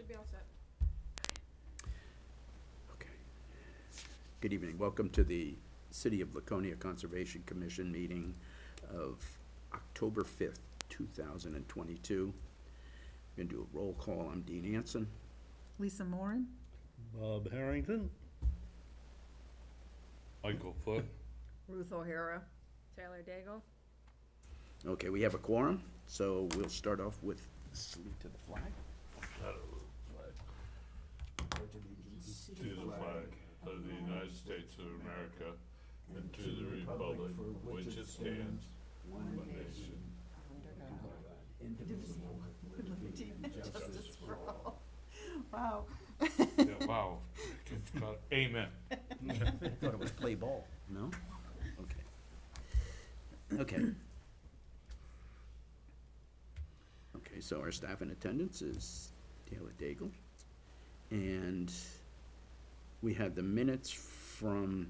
Should be all set. Okay. Good evening. Welcome to the City of Laconia Conservation Commission meeting of October 5th, 2022. We're going to do a roll call. I'm Dean Anson. Lisa Moran? Bob Harrington. Michael Foot. Ruth O'Hara? Taylor Daigle. Okay, we have a quorum, so we'll start off with salute to the flag. To the flag of the United States of America and to the republic for which it stands, one nation. Justice for all. Wow. Yeah, wow. It's called amen. I thought it was play ball. No? Okay. Okay. Okay, so our staff in attendance is Taylor Daigle. And we have the minutes from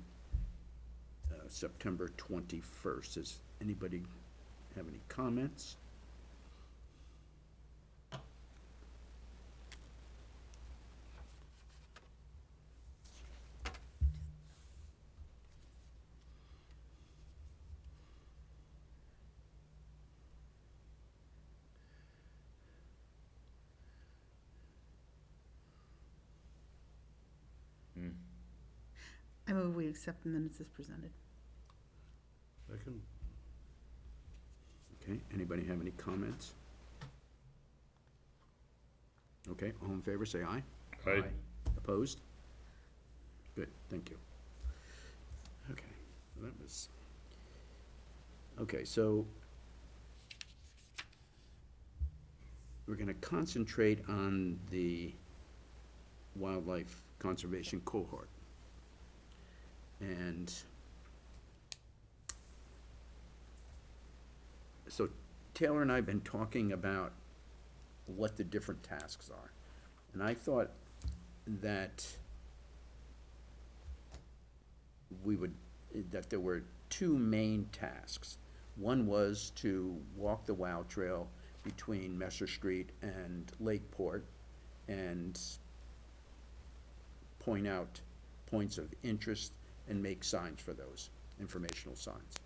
September 21st. Does anybody have any comments? I move we accept the minutes as presented. Second. Okay, anybody have any comments? Okay, all in favor, say aye. Aye. Opposed? Good, thank you. Okay, that was, okay, so we're gonna concentrate on the wildlife conservation cohort. And so Taylor and I have been talking about what the different tasks are. And I thought that that there were two main tasks. One was to walk the WOW Trail between Messer Street and Lakeport and point out points of interest and make signs for those, informational signs.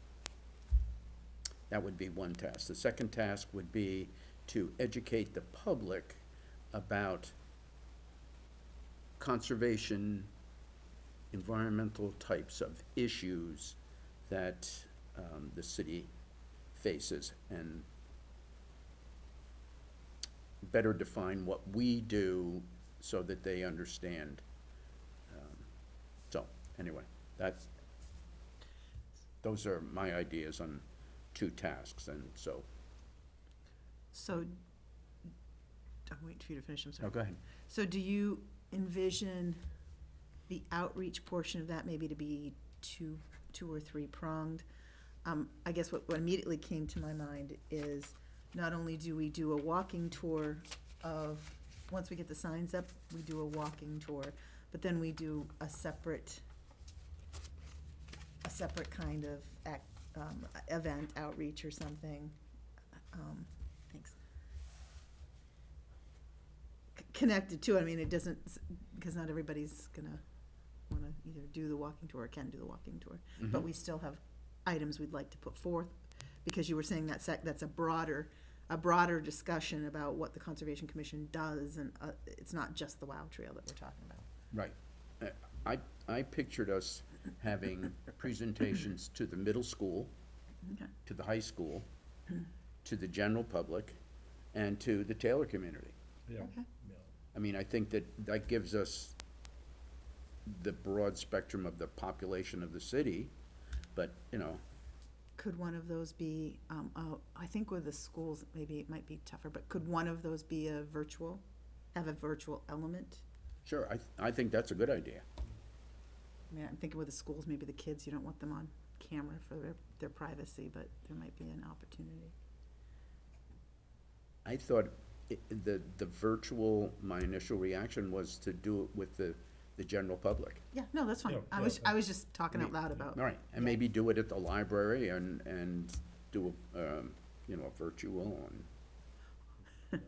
That would be one task. The second task would be to educate the public about conservation, environmental types of issues that the city faces, and better define what we do so that they understand. So, anyway, those are my ideas on two tasks, and so. So, I'm waiting for you to finish, I'm sorry. Oh, go ahead. So do you envision the outreach portion of that maybe to be two or three pronged? I guess what immediately came to my mind is not only do we do a walking tour of, once we get the signs up, we do a walking tour, but then we do a separate kind of event, outreach or something. Thanks. Connected to it, I mean, it doesn't, because not everybody's gonna wanna either do the walking tour or can do the walking tour. But we still have items we'd like to put forth, because you were saying that's a broader discussion about what the Conservation Commission does, and it's not just the WOW Trail that we're talking about. Right. I pictured us having presentations to the middle school, Okay. to the high school, to the general public, and to the Taylor community. Yeah. Okay. I mean, I think that gives us the broad spectrum of the population of the city, but, Could one of those be, I think with the schools, maybe it might be tougher, but could one of those be have a virtual element? sure, I think that's a good idea. I mean, I'm thinking with the schools, maybe the kids, you don't want them on camera for their privacy, but there might be an opportunity. I thought the virtual, my initial reaction was to do it with the general public. Yeah, no, that's fine. Yeah, I was just talking out loud about. All right, and maybe do it at the library and do a virtual and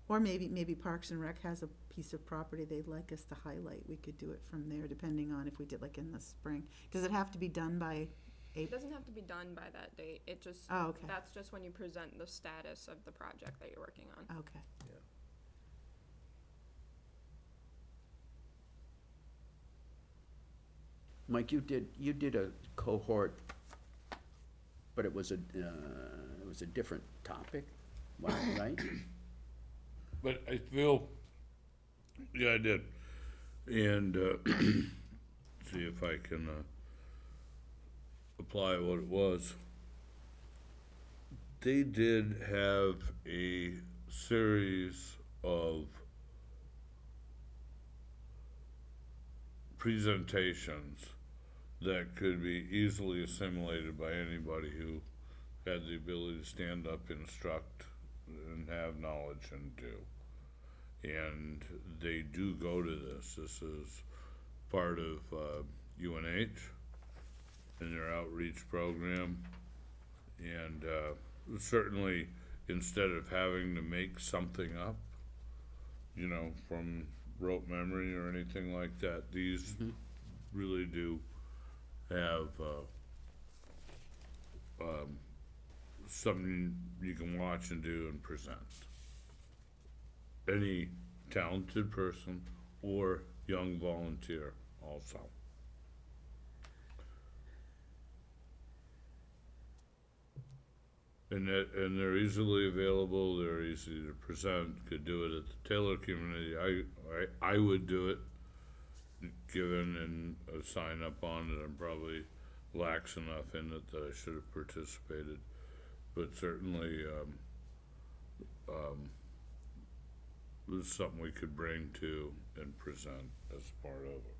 Or maybe Parks and Rec has a piece of property they'd like us to highlight. We could do it from there, depending on if we did like in the spring. Does it have to be done by It doesn't have to be done by that date. It just, Oh, okay, that's just when you present the status of the project that you're working on. okay. Mike, you did a cohort, but it was a different topic, right? But I feel, yeah, I did. And, see if I can, apply what it was. They did have a series of presentations that could be easily assimilated by anybody who had the ability to stand up, instruct, and have knowledge and do. And they do go to this. This is part of UNH and their outreach program. And certainly, instead of having to make something up, you know, from rote memory or anything like that, these really do have something you can watch and do and present. Any talented person or young volunteer also. And they're easily available, they're easy to present, could do it at the Taylor community. I would do it, given and a sign up on it. I'm probably lax enough in it that I should have participated. But certainly, this is something we could bring to and present as part of it.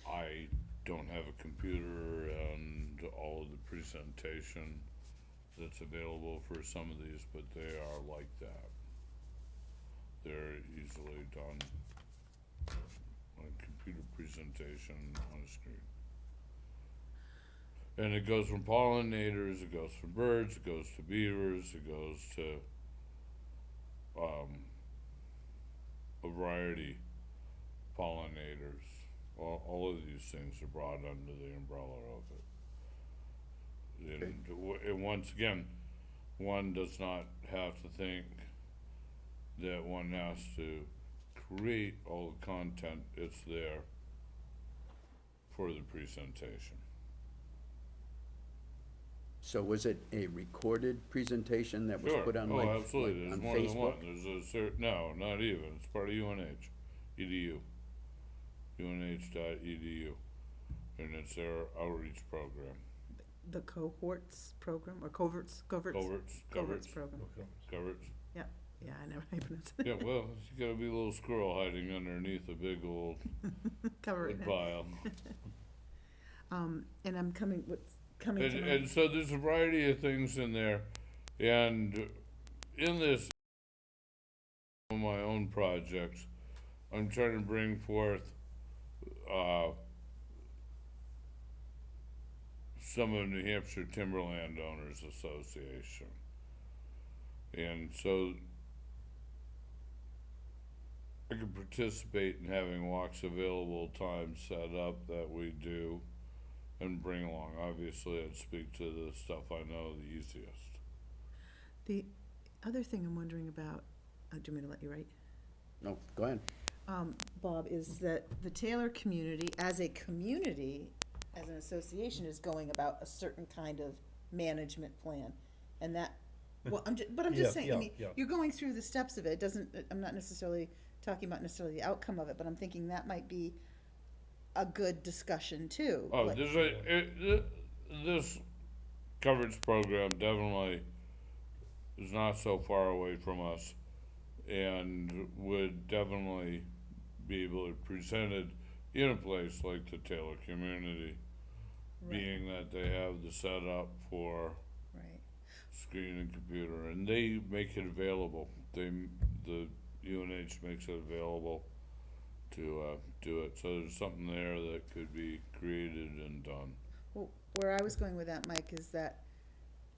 I don't have a computer and all of the presentation that's available for some of these, but they are like that. They're easily done on a computer presentation on a screen. And it goes from pollinators, it goes from birds, it goes to beavers, it goes to a variety of pollinators. All of these things are brought under the umbrella of it. And once again, one does not have to think that one has to create all the content. It's there for the presentation. So was it a recorded presentation that was Sure. put on Oh, like absolutely. There's on more than one. Facebook? There's no, not even. It's part of UNH, edu, unh.edu, and it's their outreach program. The cohorts program, or coverts? Coverts program. Coverts. Yeah, I never pronounce it. Yeah, well, you gotta be a little squirrel hiding underneath a big old Cover it wood now. pile. And I'm coming to And, my, and so there's a variety of things in there, and in this, on my own projects, I'm trying to bring forth some of New Hampshire Timberland Owners Association. And so I can participate in having walks available, time set up that we do, and bring along. Obviously, I'd speak to the stuff I know the easiest. the other thing I'm wondering about, do you want me to let you write? No, go ahead. Bob, is that the Taylor community, as an association, is going about a certain kind of management plan. And that, well, I'm just Yeah, saying, I yeah, mean, yeah. you're going through the steps of it. It doesn't, I'm not necessarily talking about necessarily the outcome of it, but I'm thinking that might be a good discussion too. Oh, Like- this coverage program definitely is not so far away from us, and would definitely be able to present it in a place like the Taylor community, Right. being that they have the setup for Right. screen and computer, and they make it available. The UNH makes it available to do it. So there's something there that could be created and done. Well, where I was going with that, Mike, is that,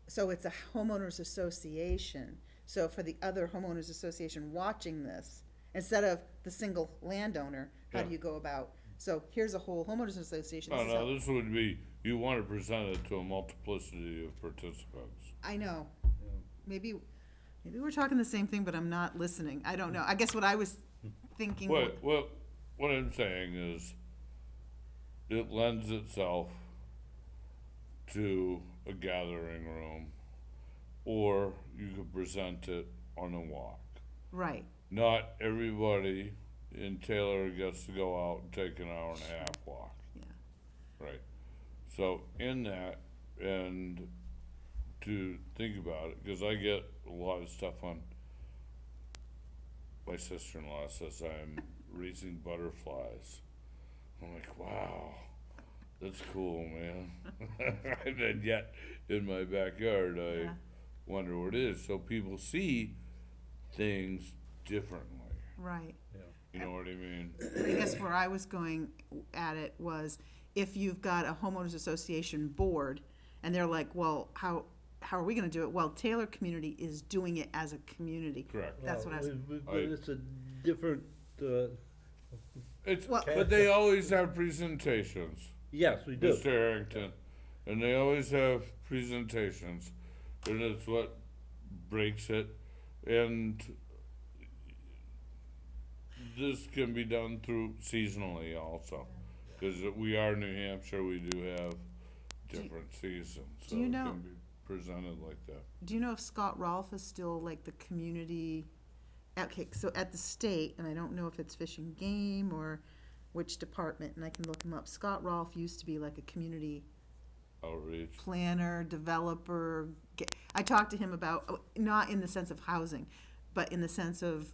so it's a homeowners association, So for the other homeowners association watching this, instead of the single landowner, how do Yeah. you go about? So here's a whole homeowners association. Oh, This is how- no, this would be, you want to present it to a multiplicity of participants. I know. Maybe we're talking the same thing, but I'm not listening. I don't know. I guess what I was thinking. What I'm saying is, it lends itself to a gathering room, or you could present it on a walk. Right. Not everybody in Taylor gets to go out and take an hour and a half walk. Yeah. Right. So in that, and to think about it, because I get a lot of stuff on, my sister-in-law says I'm raising butterflies. I'm like, wow, that's cool, man. And then yet, in my backyard, I Yeah. wonder what it is. So people see things differently. Right. You know what I mean? I guess where I was going at it was, if you've got a homeowners association board, and they're like, well, how are we gonna do it? Well, Taylor community is doing it as a community. Correct. That's what I was, But it's a different, It's, Well- but they always have presentations, yes, we do. Mr. Harrington, and they always have presentations, and it's what breaks it. And this can be done through seasonally also, because we are New Hampshire, we do have different seasons, so do you it know- can be presented like that. do you know if Scott Rolfe is still like the community? Okay, so at the state, and I don't know if it's Fish and Game or which department, and I can look him up. Scott Rolfe used to be like a community Outreach. planner, developer. I talked to him about, not in the sense of housing, but in the sense of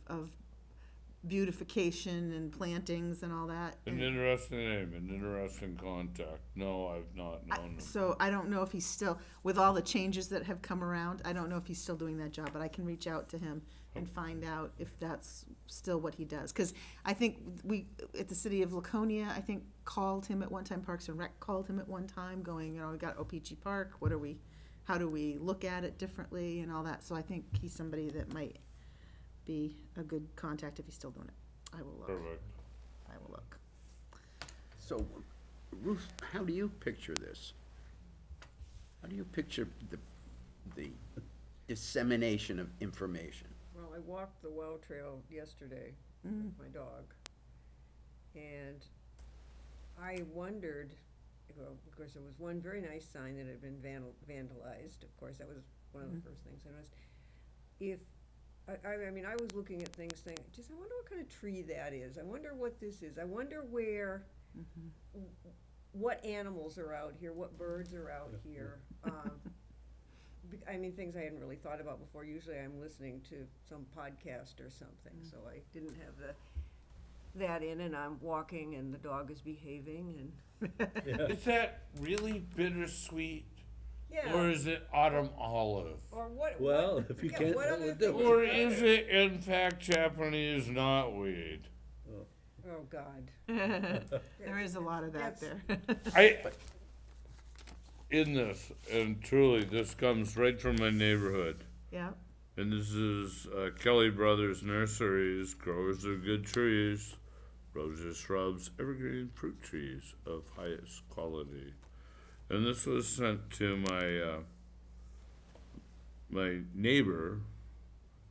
beautification and plantings and all that. An And interesting name, an interesting contact. No, I've not known him. so I don't know if he's still, with all the changes that have come around, I don't know if he's still doing that job, but I can reach out to him and find out if that's still what he does. Because I think we, at the city of Laconia, I think called him at one time, Parks and Rec called him at one time, going, you know, we got O.P.G. Park, how do we look at it differently and all that. So I think he's somebody that might be a good contact if he's still doing it. I will look. Perfect. I will look. So, Ruth, how do you picture this? How do you picture the dissemination of information? Well, I walked the well trail yesterday with my dog, and I wondered, well, of course, there was one very nice sign that had been vandalized. Of course, that was one of the first things I noticed. If, I mean, I was looking at things saying, just, I wonder what kind of tree that is. I wonder what this is. I wonder where, what animals are out here, what birds are out here. I mean, things I hadn't really thought about before. Usually I'm listening to some podcast or something, so I didn't have that in, and I'm walking and the dog is behaving and, Is that really bittersweet, yeah. or is it autumn olive? Or what? Well, if you yeah, can't what tell other the things difference. Or are is there? it in fact Japanese knotweed? Oh, God. There is a lot of that That's- there. In this, and truly, this comes right from my neighborhood. Yeah, And this is Kelly Brothers Nurseries, growers of good trees, roses, shrubs, evergreen fruit trees of highest quality. And this was sent to my neighbor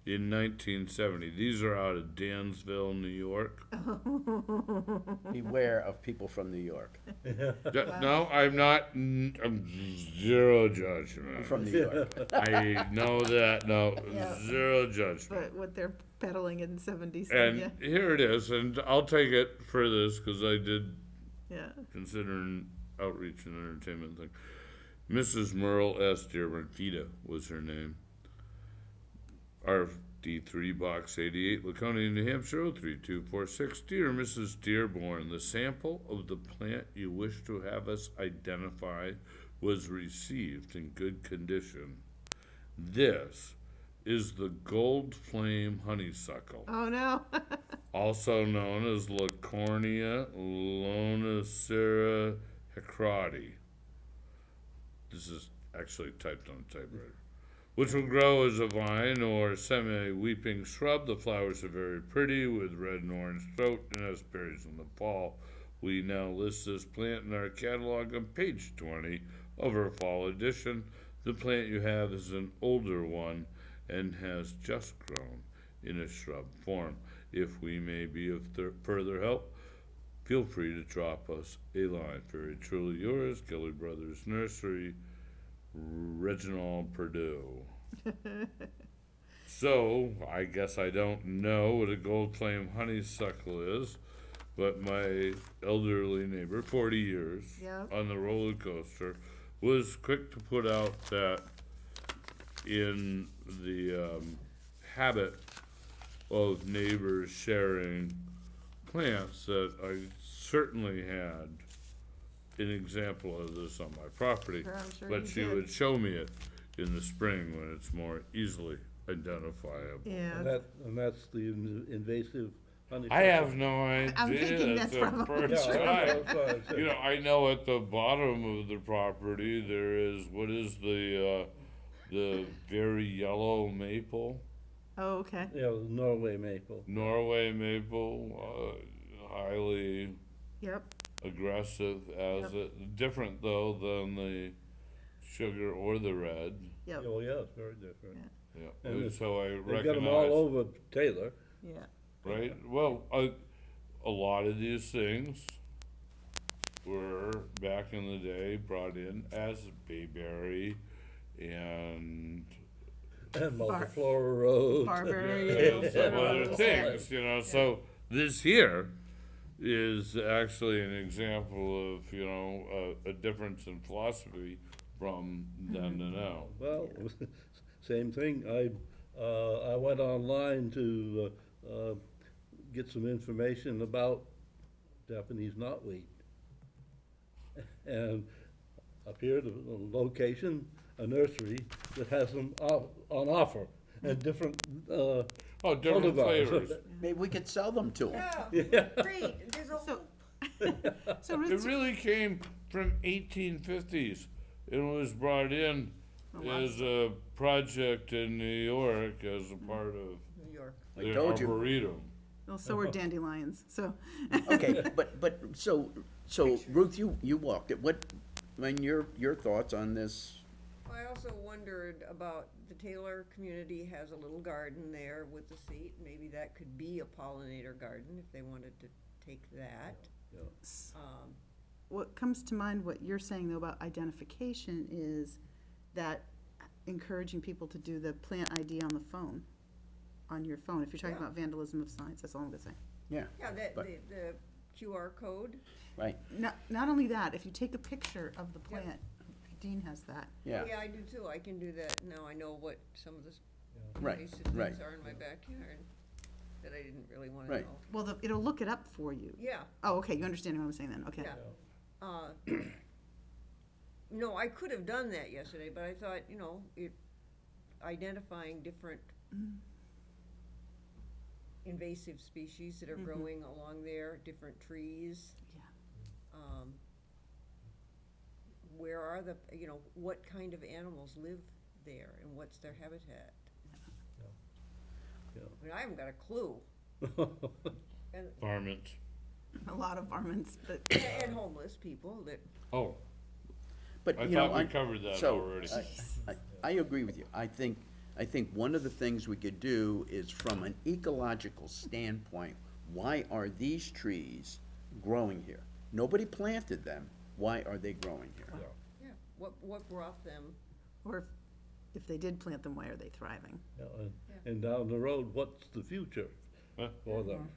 in 1970. These are out of Dansville, New York. Beware of people from New York, No, I'm not. I'm zero judgment. from New York. I know that. No, Yeah. zero judgment. but what they're peddling in '70s, And yeah, here it is, and I'll take it for this because I did yeah. consider an outreach and entertainment thing. Mrs. Merle S. Dearborn, Vida was her name. RD3 Box 88, Laconia, New Hampshire 03246. Dear Mrs. Dearborn, the sample of the plant you wish to have us identify was received in good condition. This is the gold flame honeysuckle, Oh, no. also known as Laconia lonicera hecrati. This is actually typed on a typewriter. which will grow as a vine or semi-weeping shrub. The flowers are very pretty with red and orange throat and has berries in the fall. We now list this plant in our catalog on page 20 of our fall edition. The plant you have is an older one and has just grown in a shrub form. If we may be of further help, feel free to drop us a line. Very truly yours, Kelly Brothers Nursery, Reginald Purdue. So, I guess I don't know what a gold flame honeysuckle is, but my elderly neighbor, 40 years, Yep. on the roller coaster, was quick to put out that in the habit of neighbors sharing plants, that I certainly had an example of this on my property. Sure, I'm sure But you she did. would show me it in the spring when it's more easily identifiable. Yeah, And that's the invasive honeysuckle. I have no idea. I'm thinking that's the probably first Yeah, time. that's what I said. You know, I know at the bottom of the property there is, what is the very yellow maple? oh, okay. Yeah, the Norway maple. Norway maple, highly Yep, aggressive as it, different though than the sugar or the red. yep, Oh, yeah, it's very different. Yeah, And it's- so I They've got them all recognize, over Taylor. yeah. right? Well, a lot of these things were back in the day brought in as bayberry and And multiflora rose. Barberry. and some other things, you know, so this here is actually an example of, you know, a difference in philosophy from then to now. Well, same thing. I went online to get some information about Japanese knotweed. And up here, the location, a nursery that has them on offer and different, Oh, different cultivars. flavors. Maybe we could sell them to them. Yeah, great, there's a So, whole, so It Ruth, really came from 1850s. It was brought in wow. as a project in New York as a part of New York. I the told you. Arboretum. well, so were dandelions, so. Okay, but, so Ruth, you walked it, what, I mean, your thoughts on this? I also wondered about, the Taylor community has a little garden there with the seat. Maybe that could be a pollinator garden if they wanted to take that. What comes to mind, what you're saying though about identification is that encouraging people to do the plant ID on the phone, on your phone, if you're talking Yeah. about vandalism of signs, that's all I'm gonna say. Yeah, Yeah, But- the QR code, right, Not only that, if you take a picture of the plant, Dean has that. yeah, yeah, I do too, I can do that, now I know what some of the right, invasive right. things are in my backyard that I didn't really wanna Right. know. Well, it'll look it up for you. Yeah, Oh, okay, you understand what I'm saying then, okay. yeah. No, I could have done that yesterday, but I thought, you know, identifying different invasive species that are growing along there, different trees. Yeah. Where are the, you know, what kind of animals live there and what's their habitat? Yeah. I mean, I haven't got a clue. And, Varmints. A lot of varmints, but, and homeless people that, Oh, But, I you know, thought we covered that so, already. I agree with you. I think one of the things we could do is, from an ecological standpoint, why are these trees growing here? Nobody planted them, why are they growing here? yeah, what brought them? or if they did plant them, why are they thriving? Yeah, and down the road, what's the future Huh? for them?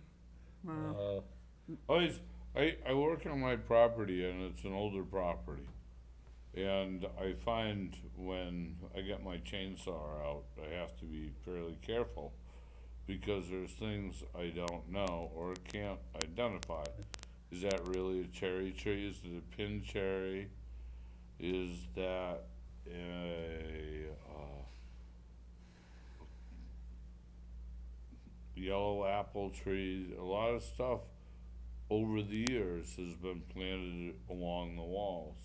I work on my property and it's an older property. And I find when I get my chainsaw out, I have to be fairly careful because there's things I don't know or can't identify. Is that really a cherry tree? Is it a pin cherry? Is that a yellow apple tree? A lot of stuff over the years has been planted along the walls.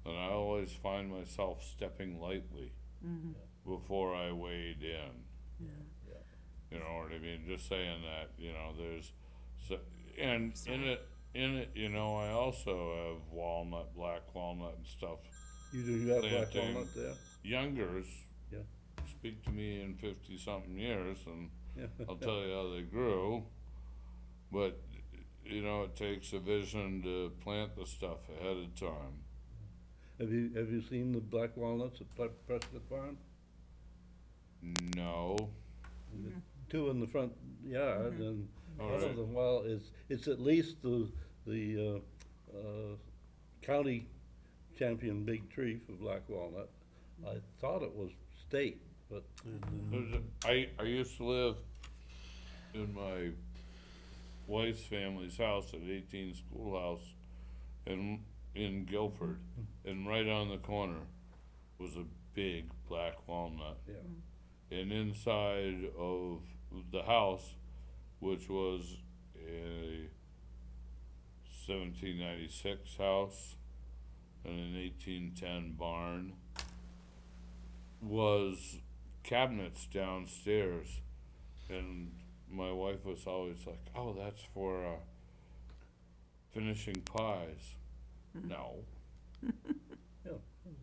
And I always find myself stepping lightly before I weighed in. You know what I mean? Just saying that, you know, there's, so, and in it, you know, I also have walnut, black walnut and stuff. You do have black Planting. walnut there? Youngers, Yeah. speak to me in 50-something years and Yeah. I'll tell you how they grew. But, you know, it takes a vision to plant the stuff ahead of time. Have you seen the black walnuts at Prescott Farm? No. Two in the front yard, and All one right. of them, well, it's at least the county champion big tree for black walnut. I thought it was state, but I used to live in my wife's family's house at 18 Schoolhouse in Guilford, and right on the corner was a big black walnut. yeah, And inside of the house, which was a 1796 house and an 1810 barn, was cabinets downstairs. And my wife was always like, oh, that's for finishing pies. No. yeah.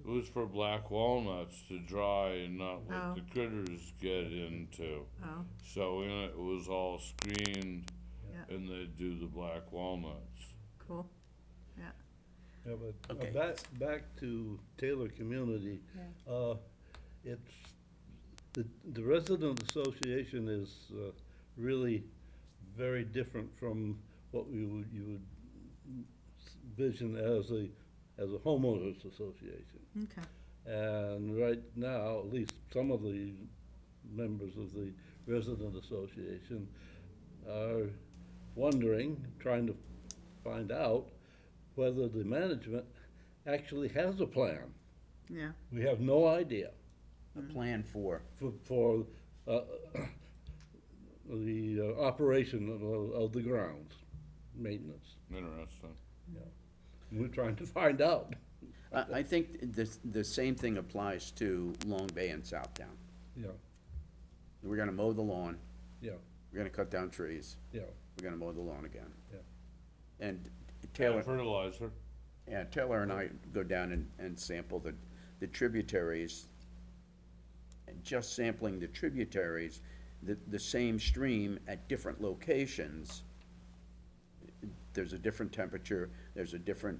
It was for black walnuts to dry and not let Oh. the critters get into. Oh, So in it was all screened, yeah, and they'd do the black walnuts. cool. Yeah, but Okay. back to Taylor Community, it's, the resident association is really very different from what you would vision as a homeowners association. Okay. And right now, at least some of the members of the resident association are wondering, trying to find out whether the management actually has a plan. Yeah. We have no idea A plan for, for the operation of the grounds, maintenance. Interesting. We're trying to find out. I think the same thing applies to Long Bay and Southtown. Yeah, We're gonna mow the lawn, yeah, we're gonna cut down trees, yeah, we're gonna mow the lawn again. yeah. And And Taylor, fertilizer. yeah, Taylor and I go down and sample the tributaries. And just sampling the tributaries, the same stream at different locations, there's a different temperature, there's a different,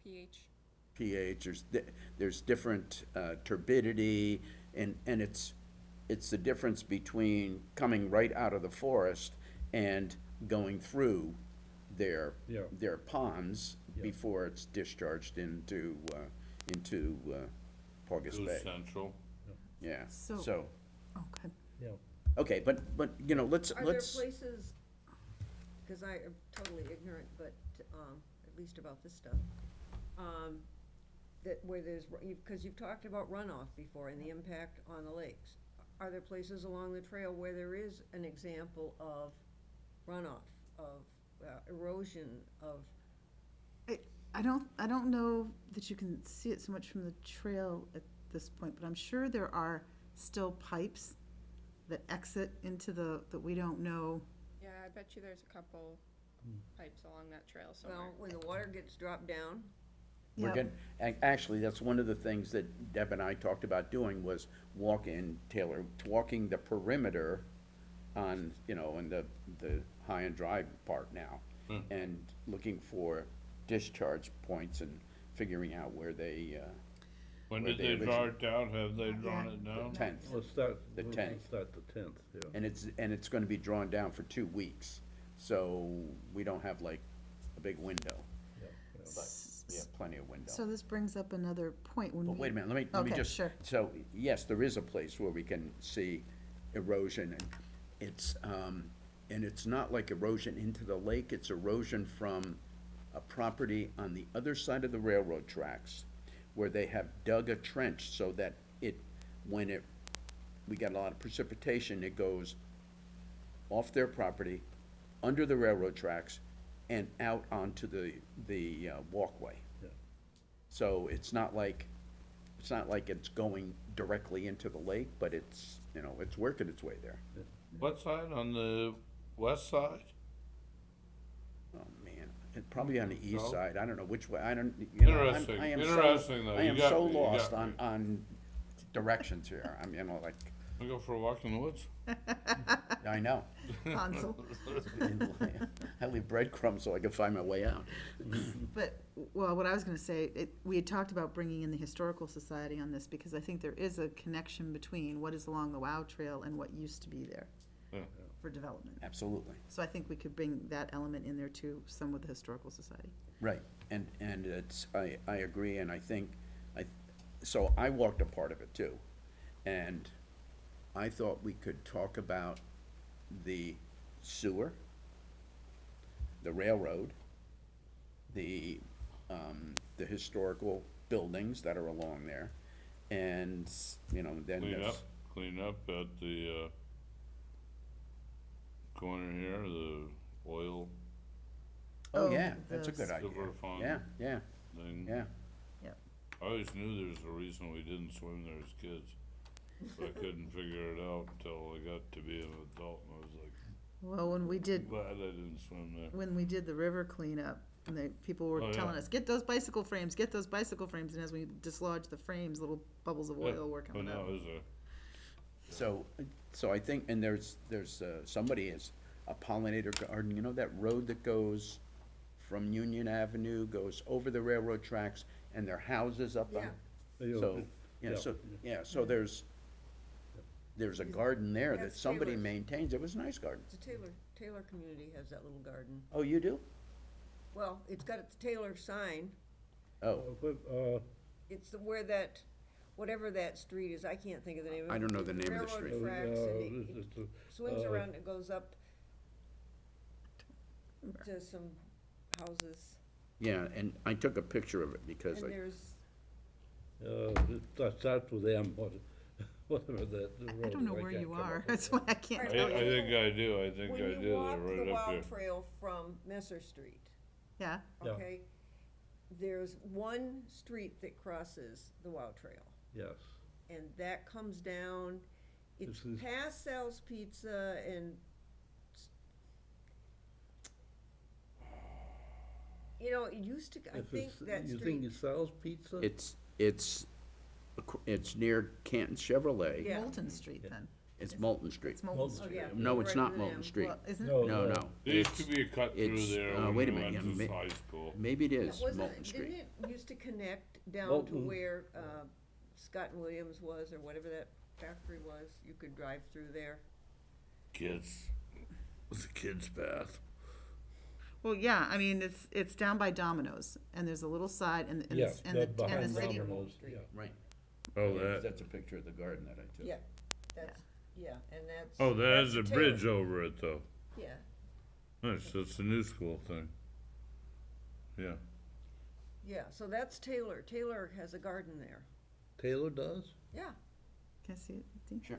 pH. pH, there's different turbidity, and it's the difference between coming right out of the forest and going through their Yeah. their ponds Yeah. before it's discharged into Paugus Goes Bay. Central. Yeah, So- so, Okay. Yeah, okay, but, you know, let's, Are there places, because I am totally ignorant, but, at least about this stuff, that where there's, because you've talked about runoff before and the impact on the lakes. Are there places along the trail where there is an example of runoff, of erosion, of, I don't know that you can see it so much from the trail at this point, but I'm sure there are still pipes that exit into that we don't know. Yeah, I bet you there's a couple pipes along that trail somewhere. well, when the water gets dropped down? we're Yeah. getting, actually, that's one of the things that Deb and I talked about doing was walking the perimeter on, you know, in the high and dry part now, and looking for discharge points and figuring out where they, When Where did they they draw it down? Have they drawn Yeah. it down? 10th. let's start, The let's 10th. start the 10th, yeah. And it's gonna be drawn down for 2 weeks, so we don't have like a big window, Yeah, yeah. but we have plenty of window. So this brings up another point when But we. wait a minute, let me Okay, just. sure. So, yes, there is a place where we can see erosion, and it's not like erosion into the lake, it's erosion from a property on the other side of the railroad tracks, where they have dug a trench so that we get a lot of precipitation, it goes off their property, under the railroad tracks, and out onto the walkway. Yeah. So it's not like it's going directly into the lake, but it's, you know, it's working its way there. What side, on the west side? Oh, man, probably on the east So? side, I don't know which way, I don't, you know, Interesting, I am interesting, though. I You am got so me, you lost got me. on directions here, I mean, you know, like, We go for a walk in the woods? I know. Hansel. I leave breadcrumbs so I can find my way out. But, well, what I was gonna say, we had talked about bringing in the Historical Society on this, because I think there is a connection between what is along the WOW Trail and what used to be there Yeah. for development. Absolutely. So I think we could bring that element in there too, some with the Historical Society. Right, and it's, I agree, and I think, so I walked a part of it too. And I thought we could talk about the sewer, the railroad, the historical buildings that are along there, and, you know, then there's. Clean up at the, corner here, the oil Oh, Oh, yeah, that's a the good idea. Superfund Yeah, yeah, thing. yeah. I always knew there was a reason we didn't swim there as kids, but I couldn't figure it out until I got to be an adult, and I was like, Well, when we did, glad I didn't swim there. the river cleanup, and people were Oh, yeah. telling us, get those bicycle frames, get those bicycle frames, and as we dislodged the frames, little bubbles of oil were But coming no, out. it was So I think, and there's somebody has a pollinator garden, you know, that road that goes from Union Avenue, goes over the railroad tracks, and their houses up on. Yeah. So, so there's a garden there that That's somebody Taylor's. maintains. It was a nice garden. It's a Taylor community has that little garden. Oh, you do? Well, it's got its Taylor sign. Oh, It's where that, whatever that street is, I can't think of the name of it. I don't know the name of the street. Railroad tracks, and it swings around, it goes up to some houses, yeah, and I took a picture of it because and I, there's, That starts with M, whatever that. I don't know where can't you come up are, with that's it. why I can't I tell you. think I do, I think I when do, you walk they're the right up Wild there. Trail from Messer Street, Yeah, Yeah. okay? There's one street that crosses the Wild Trail, Yes, and that comes down, it's This is- past Sal's Pizza and, you know, it used to, I If think it's- that You think street, it sells pizza? it's near Canton Chevrolet. Yeah. Moulton Street then. It's Moulton Street. It's Moulton Moulton oh, Street. yeah. No, it's right not with Moulton them. Street. Well, isn't it? No, No, no. There used to It's- be a cut through it's, there wait when a we minute, went yeah, to high school. Maybe it Yeah, is wasn't Moulton it- Street. Didn't it used to connect down to Moulton. where, Scott and Williams was, or whatever that factory was? You could drive through there. Kids, it was a kid's path. Well, yeah, I mean, it's down by Domino's, and there's a little side, and Yeah, and the, that behind and the city. Domino's, Street. yeah. Right. Oh, that, That's a picture of the garden that I took. Yeah, that's, yeah, and that's. oh, there's a that's the bridge Taylor. over it though. Yeah, Nice, that's the new school thing. Yeah, yeah, so that's Taylor. Taylor has a garden there. Taylor does? Yeah, Can I see it? Think- Sure.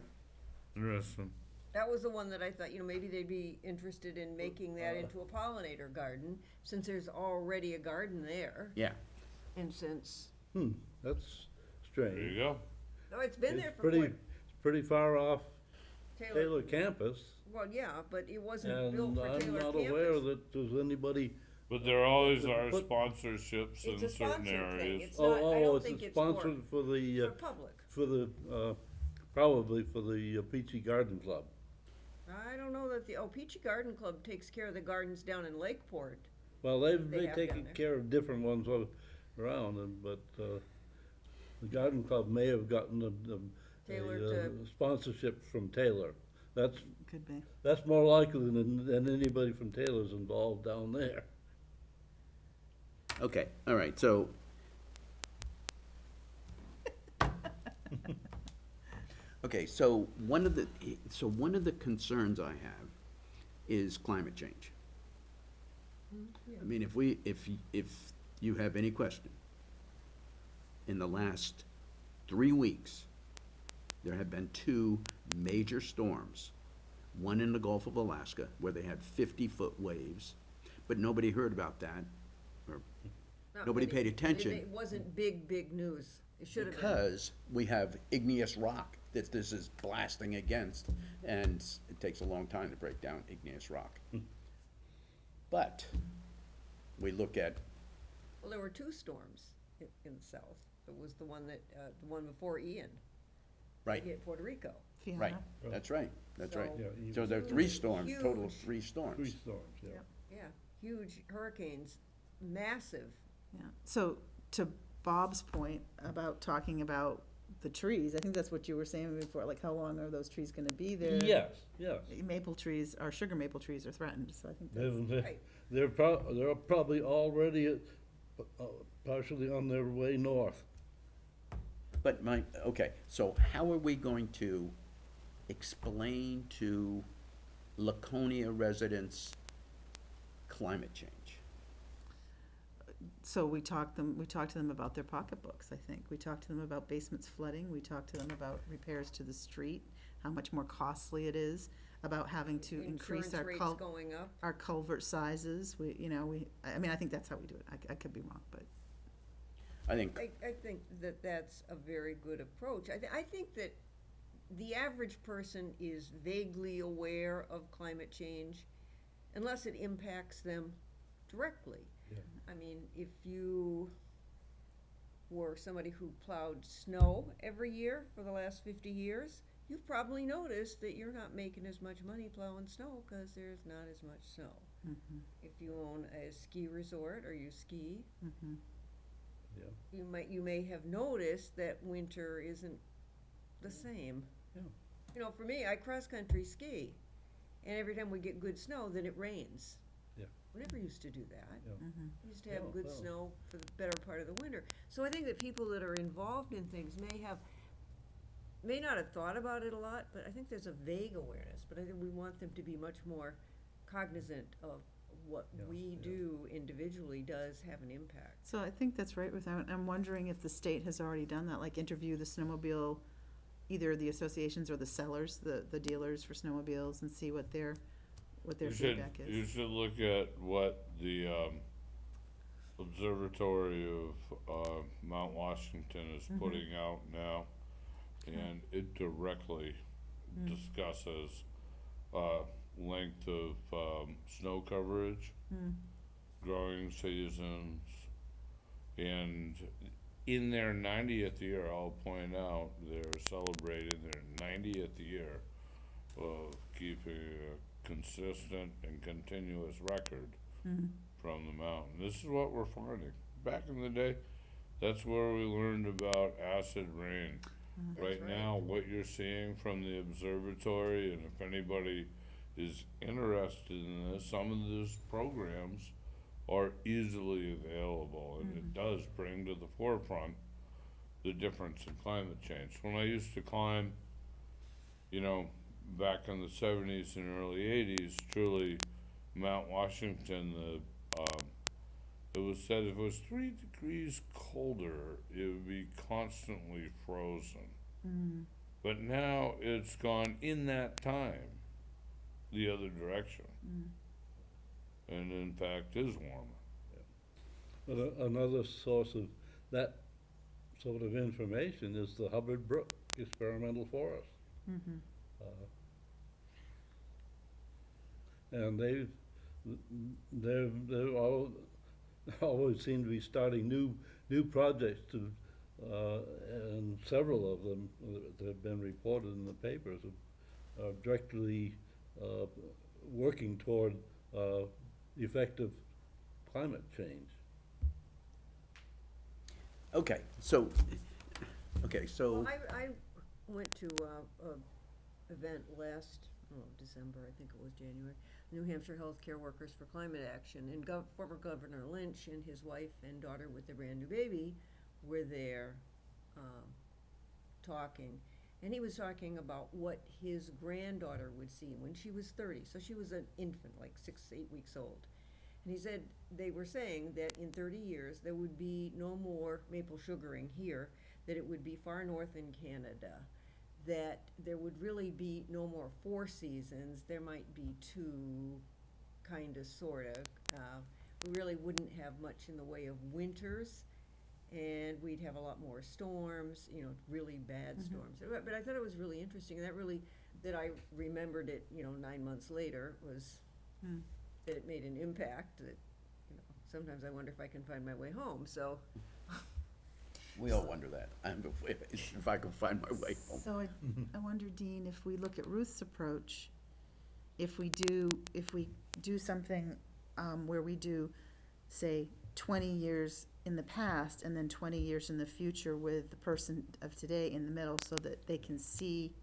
interesting. that was the one that I thought, you know, maybe they'd be interested in making that into a pollinator garden, since there's already a garden there, Yeah, and since, That's There you strange. go. oh, it's been there It's for pretty, what? it's pretty far off Taylor, Taylor campus, well, yeah, but it wasn't and built for I'm Taylor not aware campus. that there's anybody, But there always But- are but- sponsorships in It's a certain sponsored thing. areas. It's not, I don't think it's it's for, sponsored for for the, public. probably for the Peachy Garden Club. I don't know that Peachy Garden Club takes care of the gardens down in Lakeport. Well, They they've have taken down there. care of different ones around, but the garden club may have gotten Taylor a to- sponsorship from Taylor. That's Could be. more likely than anybody from Taylor's involved down there. okay, all right, so. Okay, so one of the concerns I have is climate change. I mean, if you have any question, in the last 3 weeks, there have been 2 major storms. One in the Gulf of Alaska, where they had 50-foot waves, but nobody heard about that, or Not Nobody many. paid attention. It wasn't big news. It should have been. Because we have igneous rock that this is blasting against, and it takes a long time to break down igneous rock. But we look at, Well, there were two storms in the south. It was the one before Ian. right, Hit Puerto Rico. Fiona. right, that's right, that's right. So- Yeah, So there are Huge, three storms, total of huge. 3 storms. Three storms, yeah. Yeah, huge hurricanes, massive. Yeah, so to Bob's point about talking about the trees, I think that's what you were saying before, like how long are those trees gonna be there? Yes, yes. Maple trees, or sugar maple trees are threatened, so I think that's, Right. They're probably already partially on their way north. But okay, so how are we going to explain to Laconia residents climate change? so we talked to them about their pocketbooks, I think. We talked to them about basements flooding, we talked to them about repairs to the street, how much more costly it is, about having to increase Insurance rates going up. our culvert sizes, I mean, I think that's how we do it, I could be wrong, but. I think, I think that that's a very good approach. I think that the average person is vaguely aware of climate change unless it impacts them directly. Yeah. I mean, if you were somebody who plowed snow every year for the last 50 years, you've probably noticed that you're not making as much money plowing snow because there's not as much snow. Mhm, If you own a ski resort or you ski, mhm. Yeah. you may have noticed that winter isn't the same. Yeah. You know, for me, I cross-country ski, and every time we get good snow, then it rains. Yeah. We never used to do that. Yeah. We used to have Oh, good well. snow for the better part of the winter. So I think that people that are involved in things may not have thought about it a lot, but I think there's a vague awareness. But I think we want them to be much more cognizant of what Yeah, we yeah. do individually does have an impact. So I think that's right I'm wondering if the state has already done that, like interview the snowmobile, either the associations or the sellers, the dealers for snowmobiles, and see what their feedback is. You should look at what the, Observatory of, Mount Washington is putting out now. And it directly discusses, length of, snow coverage, growing seasons, and in their 90th year, I'll point out, they're celebrating their 90th year of keeping a consistent and continuous record from the mountain. This is what we're finding. Back in the day, that's where we learned about acid rain. Right right. now, what you're seeing from the observatory, and if anybody is interested in this, some of those programs are easily available, and it does bring to the forefront the difference in climate change. When I used to climb, back in the 70s and early 80s, truly, Mount Washington, it was said if it was 3 degrees colder, it would be constantly frozen. But now it's gone in that time the other direction. And in fact is warmer. But another source of that sort of information is the Hubbard Brook Experimental Forest. And they've always seem to be starting new projects to, and several of them that have been reported in the papers are directly working toward effective climate change. okay, so, Well, I went to a event last, December, I think it was January, New Hampshire Healthcare Workers for Climate Action, and former Governor Lynch and his wife and daughter with their brand new baby were there, talking. And he was talking about what his granddaughter would see when she was 30. So she was an infant, like 6, 8 weeks old. And he said they were saying that in 30 years there would be no more maple sugaring here, that it would be far north in Canada, that there would really be no more 4 seasons. There might be 2, kind of, sort of, we really wouldn't have much in the way of winters, and we'd have a lot more storms, you know, really bad storms. But I thought it was really interesting, and that I remembered it, you know, 9 months later, was that it made an impact, that, you know, sometimes I wonder if I can find my way home, so. We all wonder that. If I can find my way home. So I wonder, Dean, if we look at Ruth's approach, if we do something where we do, say, 20 years in the past and then 20 years in the future with the person of today in the middle, so that they can see,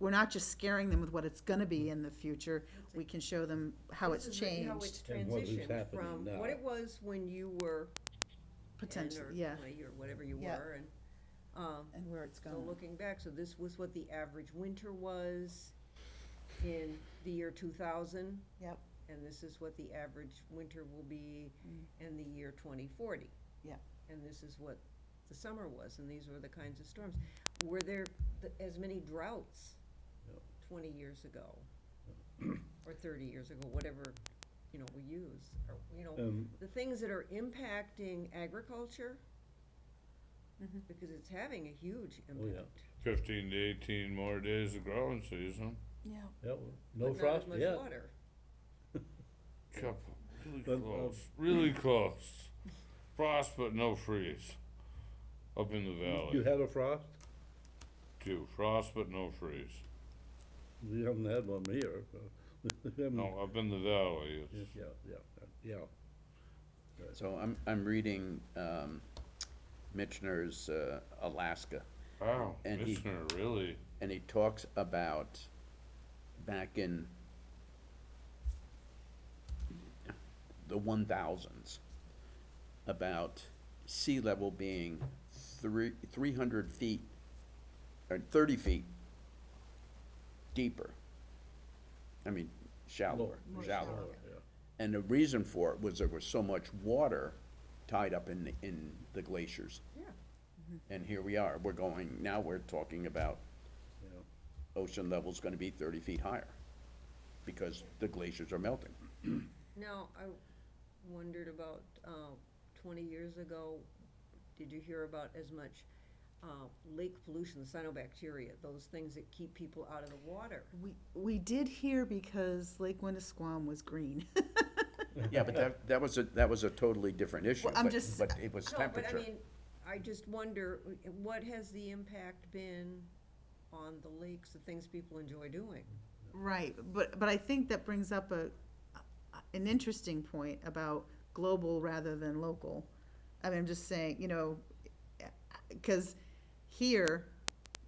we're not just scaring them with what it's gonna be in the future, we can show them how it's This is really how it's changed, And what is transitioned happening from now. what it was when you were 10 potentially, or yeah, 20 or whatever you Yeah. were, and, and where it's so going. looking back, so this was what the average winter was in the year 2000. Yep. And this is what the average winter will be in the year 2040. Yep. And this is what the summer was, and these were the kinds of storms. Were there as many droughts Yep. 20 years ago? Or 30 years ago, whatever, you know, we use, or, you know, the things that are impacting agriculture, because it's having a huge Oh, yeah. impact. 15 to 18 more days of growing season. Yeah. Yeah, but no not as frost much yet. water. Couple, really But, close, really close. Frost, but no freeze. Up in the valley. You had a frost? Too. Frost, but no freeze. We haven't had one here. We haven't- No, up in the valley, Yeah, it's, yeah. So I'm reading Michener's Alaska, wow, And he- Commissioner, really? and he talks about back in the 1000s, about sea level being 300 feet, or 30 feet deeper. I mean, shallower, More shallower. shallow. Yeah. And the reason for it was there was so much water tied up in the glaciers. Yeah. And here we are, now we're talking about Yeah. ocean level's gonna be 30 feet higher, because the glaciers are melting. Now, I wondered about, 20 years ago, did you hear about as much lake pollution, the cyanobacteria, those things that keep people out of the water? We did hear because Lake Winnisquam was green. Yeah, but that was a totally different issue, Well, I'm but, just- but it was No, but I temperature. mean, I just wonder, what has the impact been on the lakes, the things people enjoy doing? Right, but I think that brings up an interesting point about global rather than local. I mean, I'm just saying, you know, because here,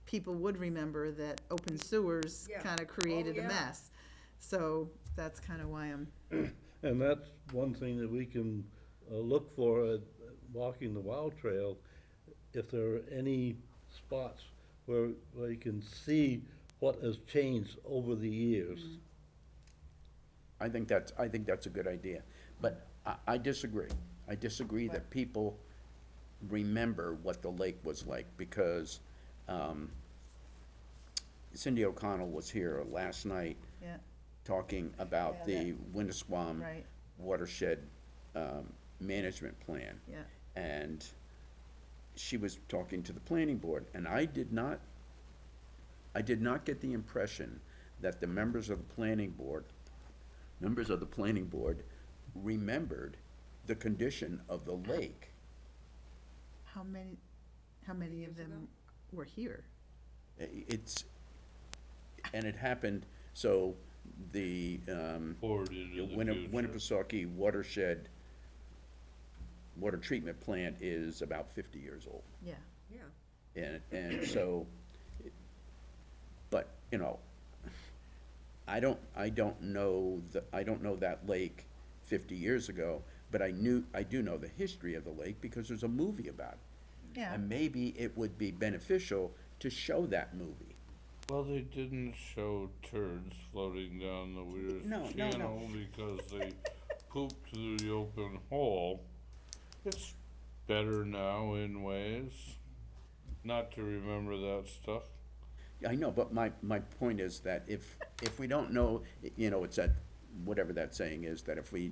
people would remember that open sewers Yeah. kind of created Oh, a yeah. mess. So that's kind of why I'm, And that's one thing that we can look for at walking the Wild Trail, if there are any spots where you can see what has changed over the years. I think that's a good idea, but I disagree. I disagree that people remember what the lake was like, because Cindy O'Connell was here last night yeah, talking about Yeah, the Winnisquam right, watershed management plan. yeah. And she was talking to the planning board, and I did not get the impression that the members of the planning board remembered the condition of the lake. How many of Years them ago? were here? And it happened, so the Forward into the future. Winnipesaukee watershed water treatment plant is about 50 years old. Yeah, Yeah. And so, but, you know, I don't know that lake 50 years ago, but I do know the history of the lake because there's a movie about it. yeah. And maybe it would be beneficial to show that movie. Well, they didn't show turds floating down the Weirs No, no, Channel because they pooped through the open hole. It's better now in ways not to remember that stuff. I know, but my point is that if we don't know, you know, it's at whatever that saying is, that if we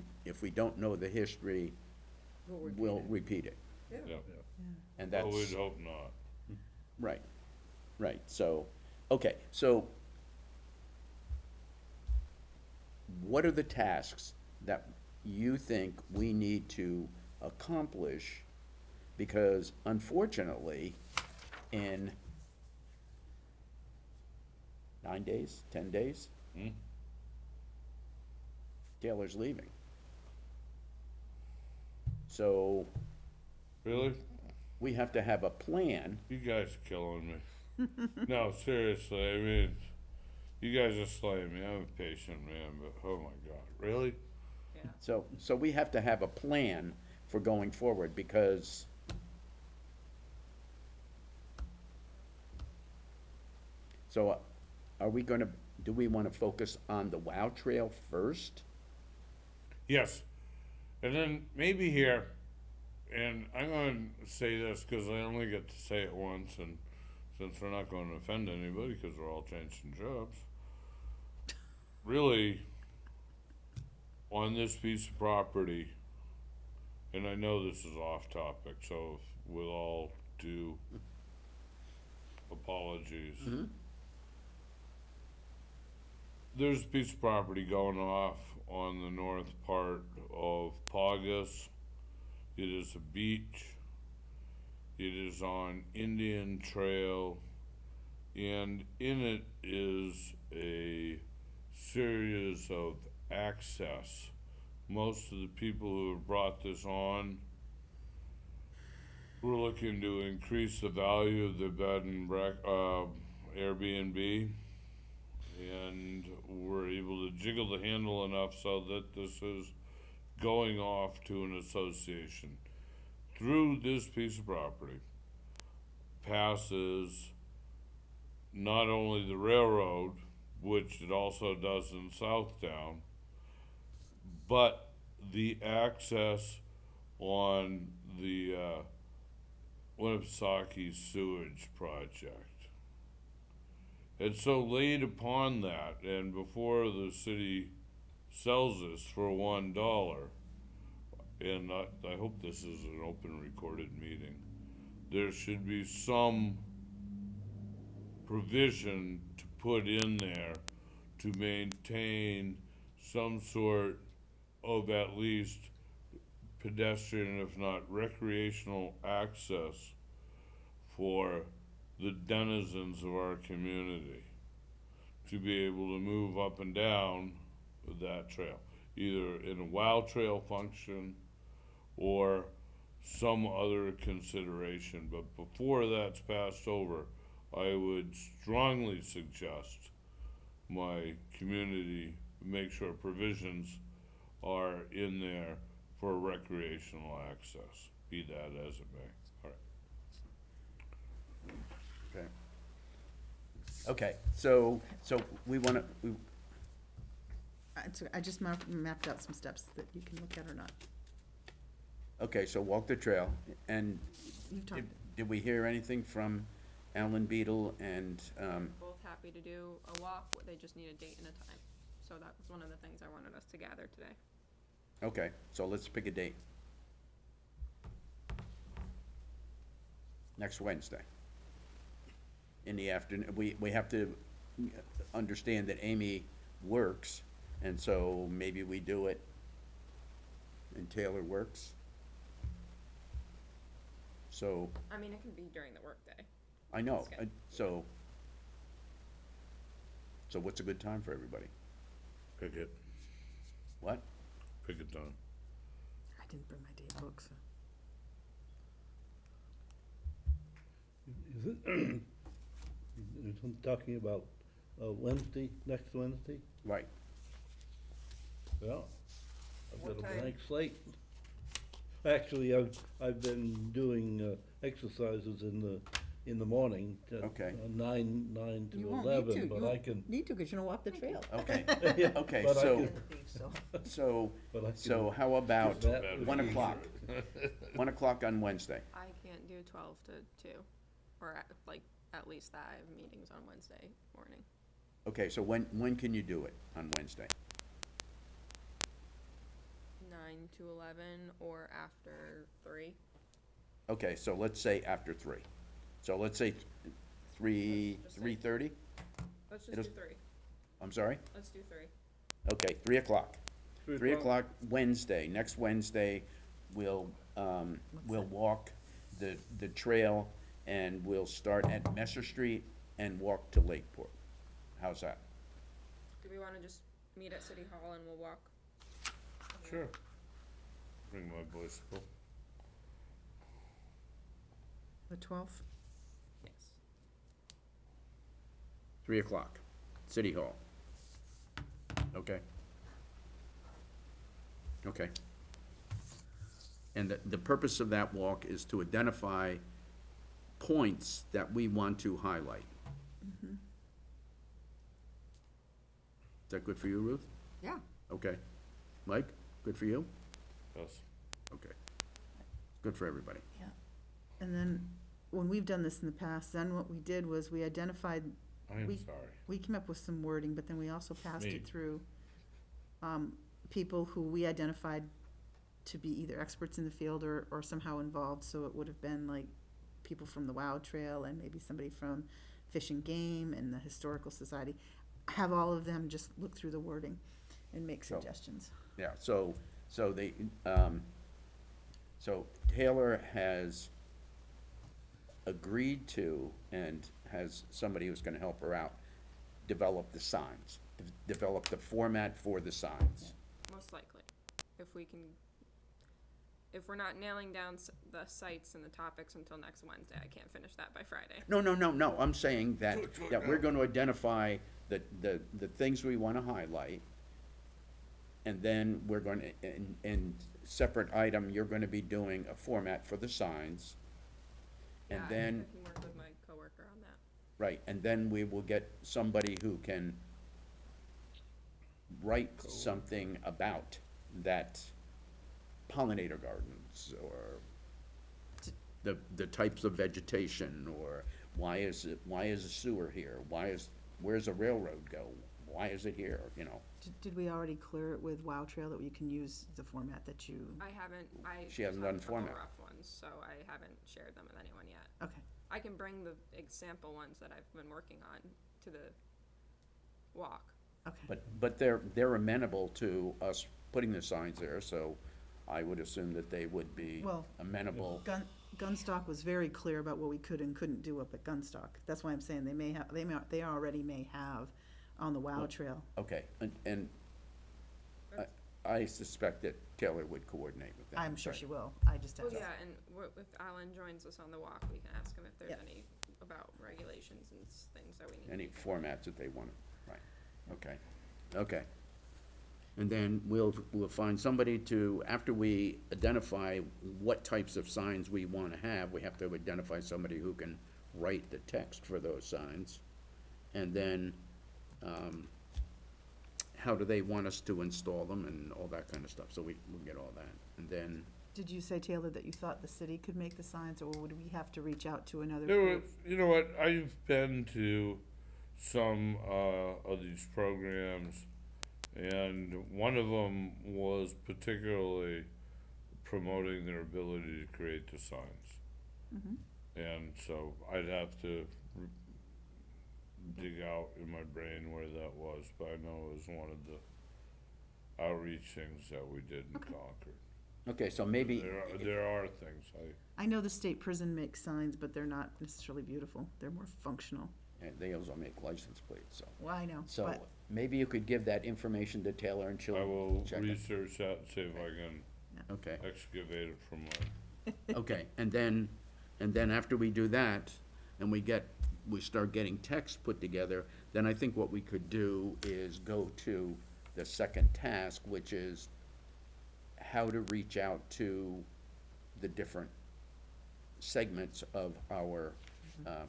don't know the history, we'll repeat it. Yeah. Yeah, And well, we'd that's, hope not. right, right, so, okay, so what are the tasks that you think we need to accomplish? Because unfortunately, in 9 days, 10 days, Hmm? Taylor's leaving. So Really? we have to have a plan. You guys are killing me. No, seriously, I mean, you guys are slaying me. I'm a patient man, but oh my God, really? So we have to have a plan for going forward, because so are we gonna, do we wanna focus on the WOW Trail first? Yes. And then maybe here, and I'm going to say this because I only get to say it once, and since we're not going to offend anybody because we're all changing jobs, really, on this piece of property, and I know this is off topic, so with all due apologies, there's a piece of property going off on the north part of Paugus. It is a beach. It is on Indian Trail, and in it is a series of access. Most of the people who have brought this on were looking to increase the value of the bed and Airbnb, and we're able to jiggle the handle enough so that this is going off to an association. Through this piece of property passes not only the railroad, which it also does in Southtown, but the access on the Winnipesaukee sewage project. And so laid upon that, and before the city sells this for $1, and I hope this is an open recorded meeting, there should be some provision to put in there to maintain some sort of at least pedestrian, if not recreational, access for the denizens of our community to be able to move up and down that trail, either in a WOW trail function or some other consideration. But before that's passed over, I would strongly suggest my community make sure provisions are in there for recreational access, be that as it may. All right. Okay. Okay, so we wanna, I just mapped out some steps that you can look at or not. okay, so walk the trail, and You've talked, did we hear anything from Alan Beadle and, Both happy to do a walk, they just need a date and a time. So that was one of the things I wanted us to gather today. okay, so let's pick a date. Next Wednesday. In the afternoon, we have to understand that Amy works, and so maybe we do it and Taylor works. So, I mean, it can be during the workday. I know, That's good. so what's a good time for everybody? Pick it. What? Pick a time. I didn't bring my date book, so. Is it, you're talking about Wednesday, next Wednesday? Right, Well, I've What got a time? blank slate. Actually, I've been doing exercises in the morning. Okay. 9 to You won't need 11, to. You but I won't can. need to, because you don't walk the trail. okay, Yeah, okay, but I so, can- And the thief, so. so, But I so can- how about That would 1 be- o'clock? 1 o'clock on Wednesday. I can't do 12 to 2, or at least that. I have meetings on Wednesday morning. Okay, so when can you do it on Wednesday? to 11 or after 3. Okay, so let's say after 3. So let's say 3:30? Let's just It'll- do 3. I'm sorry? Let's do 3. Okay, 3 o'clock. 3 o'clock Wednesday, next Wednesday, we'll walk the trail, and we'll start at Messer Street and walk to Lakeport. How's that? Do we wanna just meet at City Hall and we'll walk? Sure. Bring my bicycle. The 12th? Yes. 3 o'clock, City Hall. Okay. Okay. And the purpose of that walk is to identify points that we want to highlight. Is that good for you, Ruth? Yeah, Okay. Mike, good for you? Yes. Okay. Good for everybody. Yeah. And then, when we've done this in the past, then what we did was we identified, I'm We- sorry. we came up with some wording, but then we also passed Me. it through people who we identified to be either experts in the field or somehow involved, so it would have been like people from the WOW Trail and maybe somebody from Fish and Game and the Historical Society. Have all of them just look through the wording and make So- suggestions. Yeah, so they, so Taylor has agreed to, and has somebody who's gonna help her out, develop the signs, develop the format for the signs. Most likely. If we can, if we're not nailing down the sites and the topics until next Wednesday, I can't finish that by Friday. No, I'm saying that we're gonna identify the things we wanna highlight, and then we're gonna, in separate item, you're gonna be doing a format for the signs. And Yeah, then, I can work with my coworker on that. right, and then we will get somebody who can write something about that pollinator gardens, or the types of vegetation, or why is a sewer here? Where's a railroad go? Why is it here, you know? Did we already clear it with WOW Trail that you can use the format that you, I haven't, She hasn't have done a couple format. rough ones, so I haven't shared them with anyone yet. okay, I can bring the example ones that I've been working on to the walk. okay. But they're amenable to us putting the signs there, so I would assume that they would be Well, amenable. Gunstock was very clear about what we could and couldn't do up at Gunstock. That's why I'm saying they already may have on the WOW Well, Trail. Okay, and I suspect that Taylor would coordinate with them. I'm sure Right. she will. I just Well, asked. yeah, and if Alan joins us on the walk, we can ask him if there's Yeah. any about regulations and things that we need. Any formats that they want, right, okay. And then we'll find somebody to, after we identify what types of signs we wanna have, we have to identify somebody who can write the text for those signs. And then, how do they want us to install them and all that kind of stuff, so we'll get all that. And then, Did you say, Taylor, that you thought the city could make the signs, or would we have to reach out to another There were, group? you know what, I've been to some, of these programs, and one of them was particularly promoting their ability to create the signs. Mhm. And so I'd have to dig out in my brain where that was, but I know it was one of the outreach things that we did in Okay. Concord. okay, so maybe, There are things, I know the state prison makes signs, but they're not necessarily beautiful. They're more functional. and they also make license plates, so. Well, I know, So, but, maybe you could give that information to Taylor and she'll I will check it. research that and see if I can Okay, excavate it from my okay, and then after we do that, and we start getting text put together, then I think what we could do is go to the second task, which is how to reach out to the different segments of our,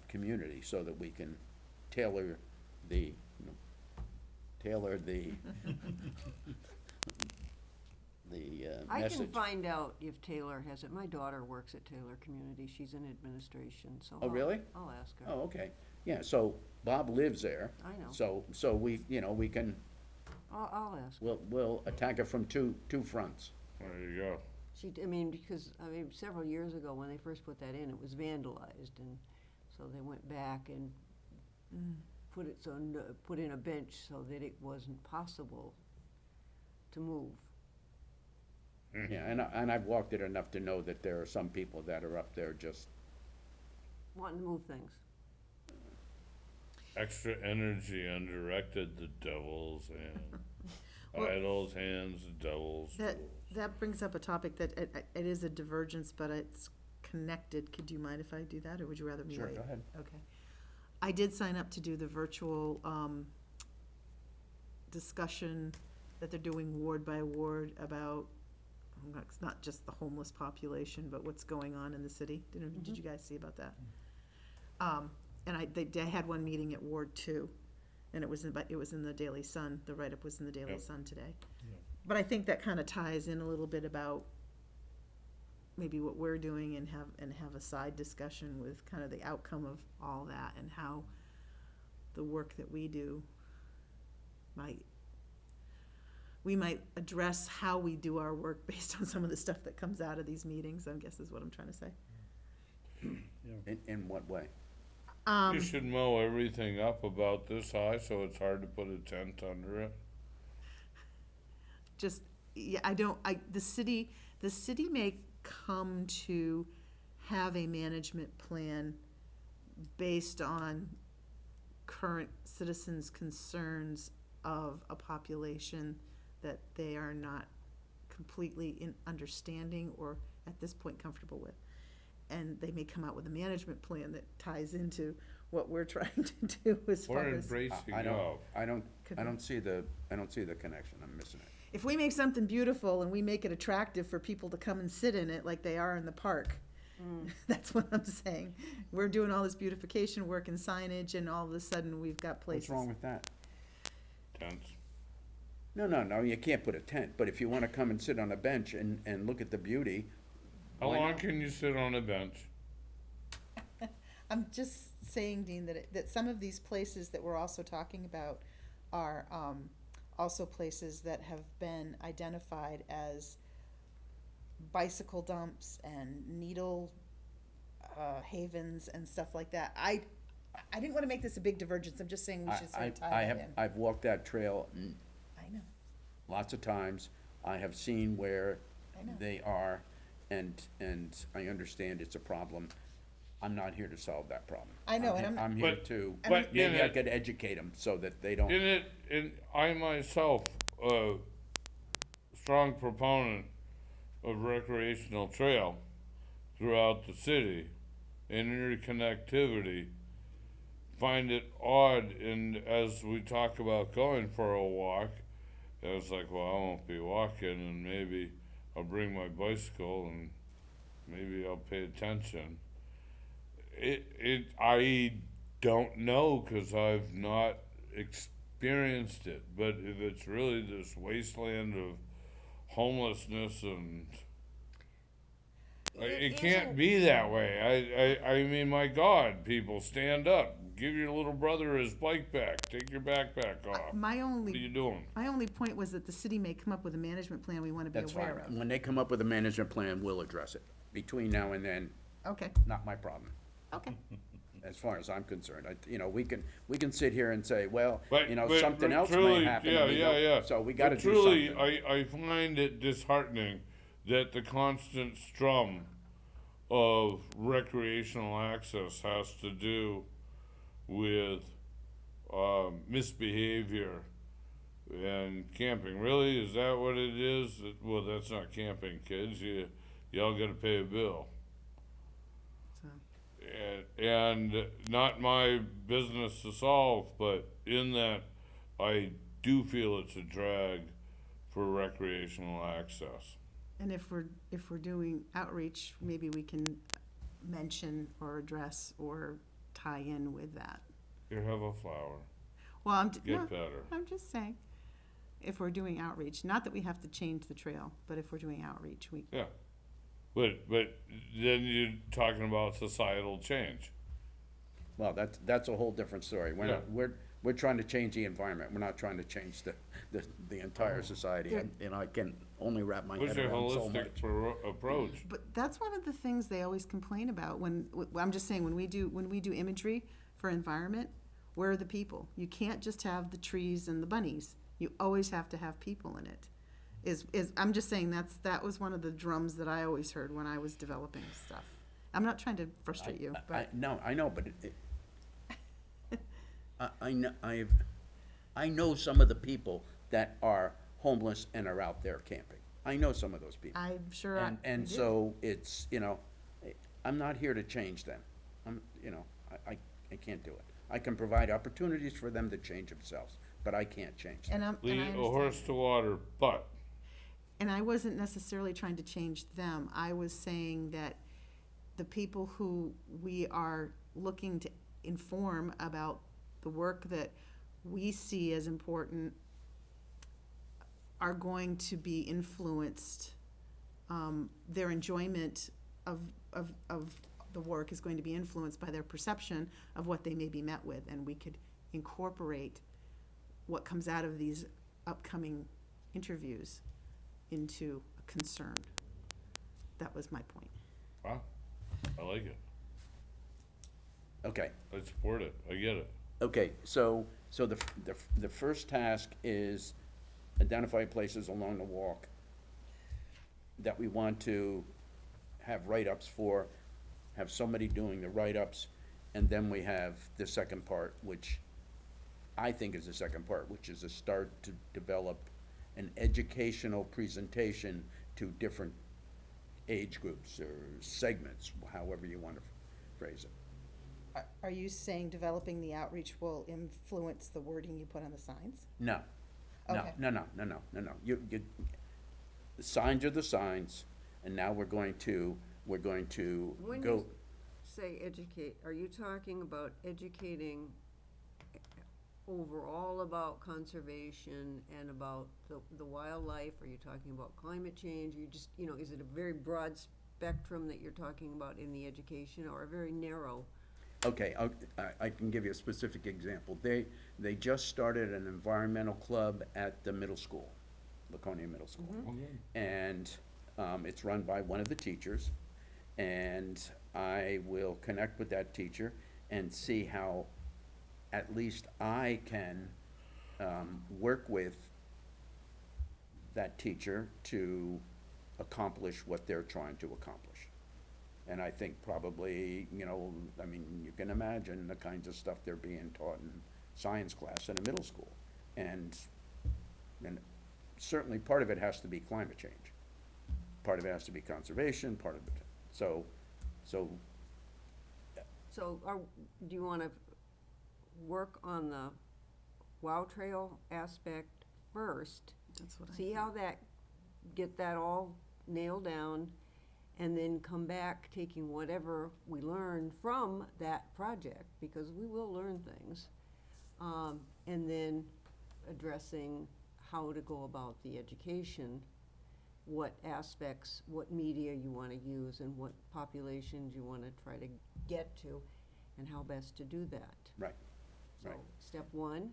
community, so that we can tailor the I can message. find out if Taylor has it. My daughter works at Taylor Community. She's in administration, so. Oh, really? I'll ask her. Oh, okay, yeah, so Bob lives there, I know. so we can, I'll ask her. we'll attack it from two fronts. There you go. Because several years ago, when they first put that in, it was vandalized, and so they went back and put in a bench so that it wasn't possible to move. Yeah, and I've walked it enough to know that there are some people that are up there just, Wanting to move things. Extra energy undirected, the devil's hand. Well- Idle's hands, the devil's That, tools. that brings up a topic that it is a divergence, but it's connected. Could you mind if I do that, or would you rather me sure, wait? go ahead. Okay. I did sign up to do the virtual discussion that they're doing ward by ward about, it's not just the homeless population, but what's going on in the city. Did you guys see about that? And they had one meeting at Ward 2, and it was in the Daily Sun. The write-up was in the Daily Yep. Sun today. Yep. But I think that kind of ties in a little bit about maybe what we're doing, and have a side discussion with kind of the outcome of all that, and how the work that we do we might address how we do our work based on some of the stuff that comes out of these meetings, I guess is what I'm trying to say. In what way? You should mow everything up about this high, so it's hard to put a tent under it. Just, yeah, the city may come to have a management plan based on current citizens' concerns of a population that they are not completely in understanding or at this point comfortable with. And they may come out with a management plan that ties into what we're trying to do as far We're as. embracing I of. don't see the connection, I'm missing it. If we make something beautiful and we make it attractive for people to come and sit in it like they are in the park, that's what I'm saying. We're doing all this beautification work and signage, and all of a sudden we've got places. What's wrong with that? Tents. No, you can't put a tent, but if you wanna come and sit on a bench and look at the beauty, How why long not? can you sit on a bench? I'm just saying, Dean, that some of these places that we're also talking about are also places that have been identified as bicycle dumps and needle havens and stuff like that. I didn't want to make this a big divergence. I'm just saying we should sort of tie that in. I've walked that trail I know. lots of times. I have seen where I know. they are, and I understand it's a problem. I'm not here to solve that problem. I know, and I'm here But- to, but in maybe I it- could educate them so that they don't. I myself, strong proponent of recreational trail throughout the city and interconnectivity, find it odd, and as we talk about going for a walk, and it's like, well, I won't be walking, and maybe I'll bring my bicycle, and maybe I'll pay attention. I don't know, 'cause I've not experienced it, but if it's really this wasteland of homelessness and it can't be that way. I mean, my God, people, stand up. Give your little brother his bike back. Take your backpack off. My What are you doing? only point was that the city may come up with a management plan we want to be That's fine. aware of. When they come up with a management plan, we'll address it. Between now and then, Okay, not my problem, okay. as far as I'm concerned. We can sit here and say, well, But something but else truly, may happen. Yeah, and we yeah, don't- yeah. So we gotta But do truly, something. I find it disheartening that the constant strum of recreational access has to do with misbehavior and camping. Really, is that what it is? Well, that's not camping, kids. Y'all gotta pay a bill. So, And not my business to solve, but in that, I do feel it's a drag for recreational access. and if we're doing outreach, maybe we can mention or address or tie in with that. Here, have a flower. Well, Get better. I'm just saying, if we're doing outreach, not that we have to change the trail, but if we're doing outreach, we, Yeah. But then you're talking about societal change. Well, that's a whole different story. Yeah. we're trying to change the environment, we're not trying to change the entire society, and I can only wrap my What's head your around so holistic much. approach? But that's one of the things they always complain about I'm just saying, when we do imagery for environment, where are the people? You can't just have the trees and the bunnies. You always have to have people in it. I'm just saying that was one of the drums that I always heard when I was developing stuff. I'm not trying to frustrate you, but No, I know, but I know some of the people that are homeless and are out there camping. I know some of those people. I'm sure And do. so it's, I'm not here to change them. I can't do it. I can provide opportunities for them to change themselves, but I can't change them. And I Lead a understand. horse to water, but And I wasn't necessarily trying to change them. I was saying that the people who we are looking to inform about the work that we see as important are going to be influenced. Their enjoyment of the work is going to be influenced by their perception of what they may be met with, and we could incorporate what comes out of these upcoming interviews into a concern. That was my point. wow, I like it. Okay, I support it. I get it. okay, so the first task is identify places along the walk that we want to have write-ups for, have somebody doing the write-ups, and then we have the second part, which I think is the second part, which is a start to develop an educational presentation to different age groups or segments, however you want to phrase it. Are you saying developing the outreach will influence the wording you put on the signs? No, no, Okay. no. The signs are the signs, and now we're going to When go. you say educate, are you talking about educating overall about conservation and about the wildlife? Are you talking about climate change? You just, is it a very broad spectrum that you're talking about in the education, or a very narrow? Okay, I can give you a specific example. They just started an environmental club at the middle school, Laconia Middle School. And it's run by one of the teachers. And I will connect with that teacher and see how at least I can work with that teacher to accomplish what they're trying to accomplish. And I think probably, you can imagine the kinds of stuff they're being taught in science class in a middle school. And certainly part of it has to be climate change. Part of it has to be conservation, part of it, so, So do you want to work on the WOW Trail aspect first? That's what I See how get that all nailed down, and then come back taking whatever we learn from that project, because we will learn things. And then addressing how to go about the education, what aspects, what media you want to use, and what populations you want to try to get to, and how best to do that. right. So, Right. step one,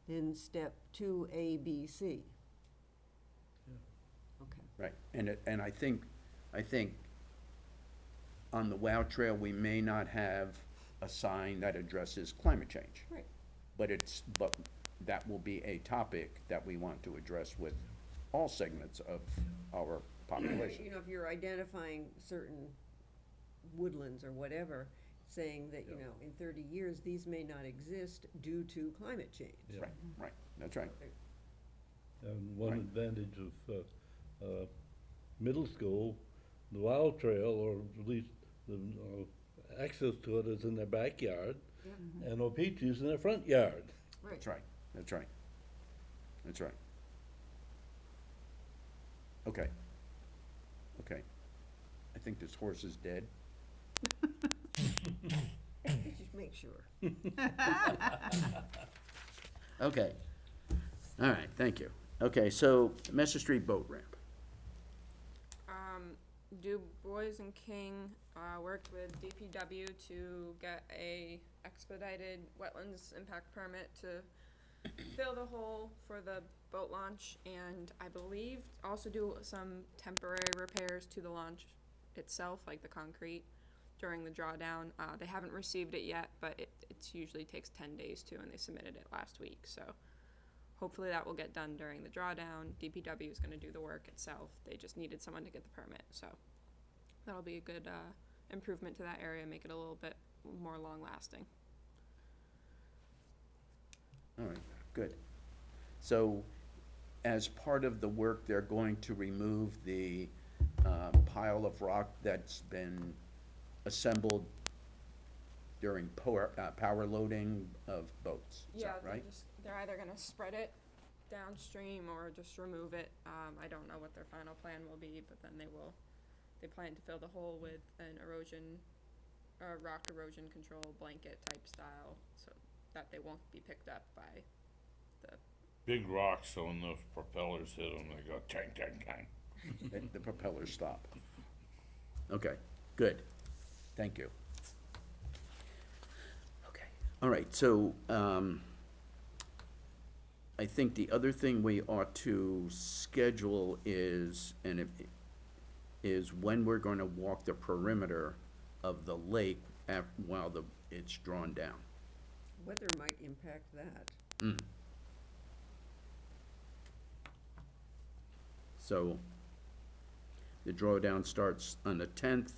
then step 2, A, B, C. Okay. Right, and I think on the WOW Trail, we may not have a sign that addresses climate change. Right. But that will be a topic that we want to address with all segments of our population. If you're identifying certain woodlands or whatever, saying that, in 30 years, these may not exist due to climate change. Yeah. Right, that's right. And one Right. advantage of middle school, the wild trail, or at least the access to it is in their backyard, Yeah. and Opeaches in their front yard. Right. That's right, that's right. That's right. Okay. I think this horse is dead. Just make sure. Okay. All right, thank you. Okay, so Messer Street Boat Ramp. Du Bois and King, worked with DPW to get a expedited wetlands impact permit to fill the hole for the boat launch, and I believe also do some temporary repairs to the launch itself, like the concrete, during the drawdown. They haven't received it yet, but it usually takes 10 days to, and they submitted it last week, so hopefully that will get done during the drawdown. DPW is gonna do the work itself. They just needed someone to get the permit, so that'll be a good, improvement to that area, make it a little bit more long-lasting. All right, good. So, as part of the work, they're going to remove the pile of rock that's been assembled during power loading of boats, is Yeah, that right? they're either gonna spread it downstream or just remove it. I don't know what their final plan will be, but then they plan to fill the hole with an rock erosion control blanket type style, so that they won't be picked up by the, Big rocks, so when those propellers hit them, they go tang, tang, tang. The propellers stop. Okay, good, thank you. Okay, all right, so, I think the other thing we ought to schedule is, is when we're gonna walk the perimeter of the lake while it's drawn down. Weather might impact that. So, the drawdown starts on the 10th,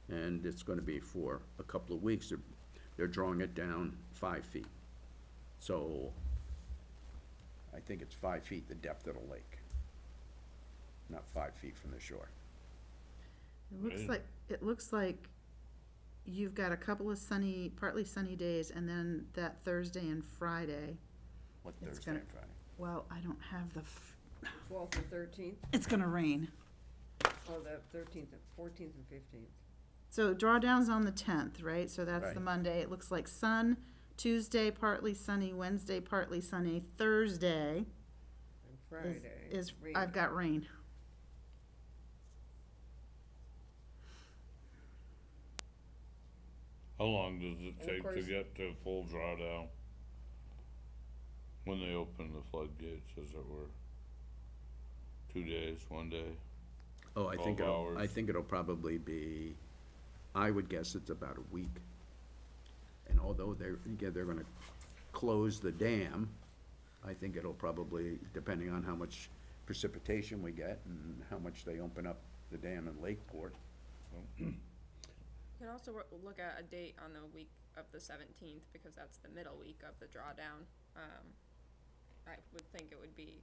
and it's gonna be for a couple of weeks. They're drawing it down 5 feet. So, I think it's 5 feet the depth of the lake, not 5 feet from the shore. Right. It looks like you've got a couple of partly sunny days, and then that Thursday and Friday, What It's Thursday gonna- and Friday? well, I don't have 12th and 13th, it's gonna rain. oh, the 13th, and 14th and 15th. So drawdown's on the 10th, right? So that's the Right. Monday. It looks like sun, Tuesday partly sunny, Wednesday partly sunny, Thursday And is, Friday. is rain. I've got rain. How long does it And of take to course- get to full drawdown? When they open the floodgates, as it were? 2 days, 1 day? Oh, I 12 hours. think it'll probably be, I would guess it's about a week. And although they're gonna close the dam, I think it'll probably, depending on how much precipitation we get and how much they open up the dam in Lakeport. you can also look at a date on the week of the 17th, because that's the middle week of the drawdown. I would think it would be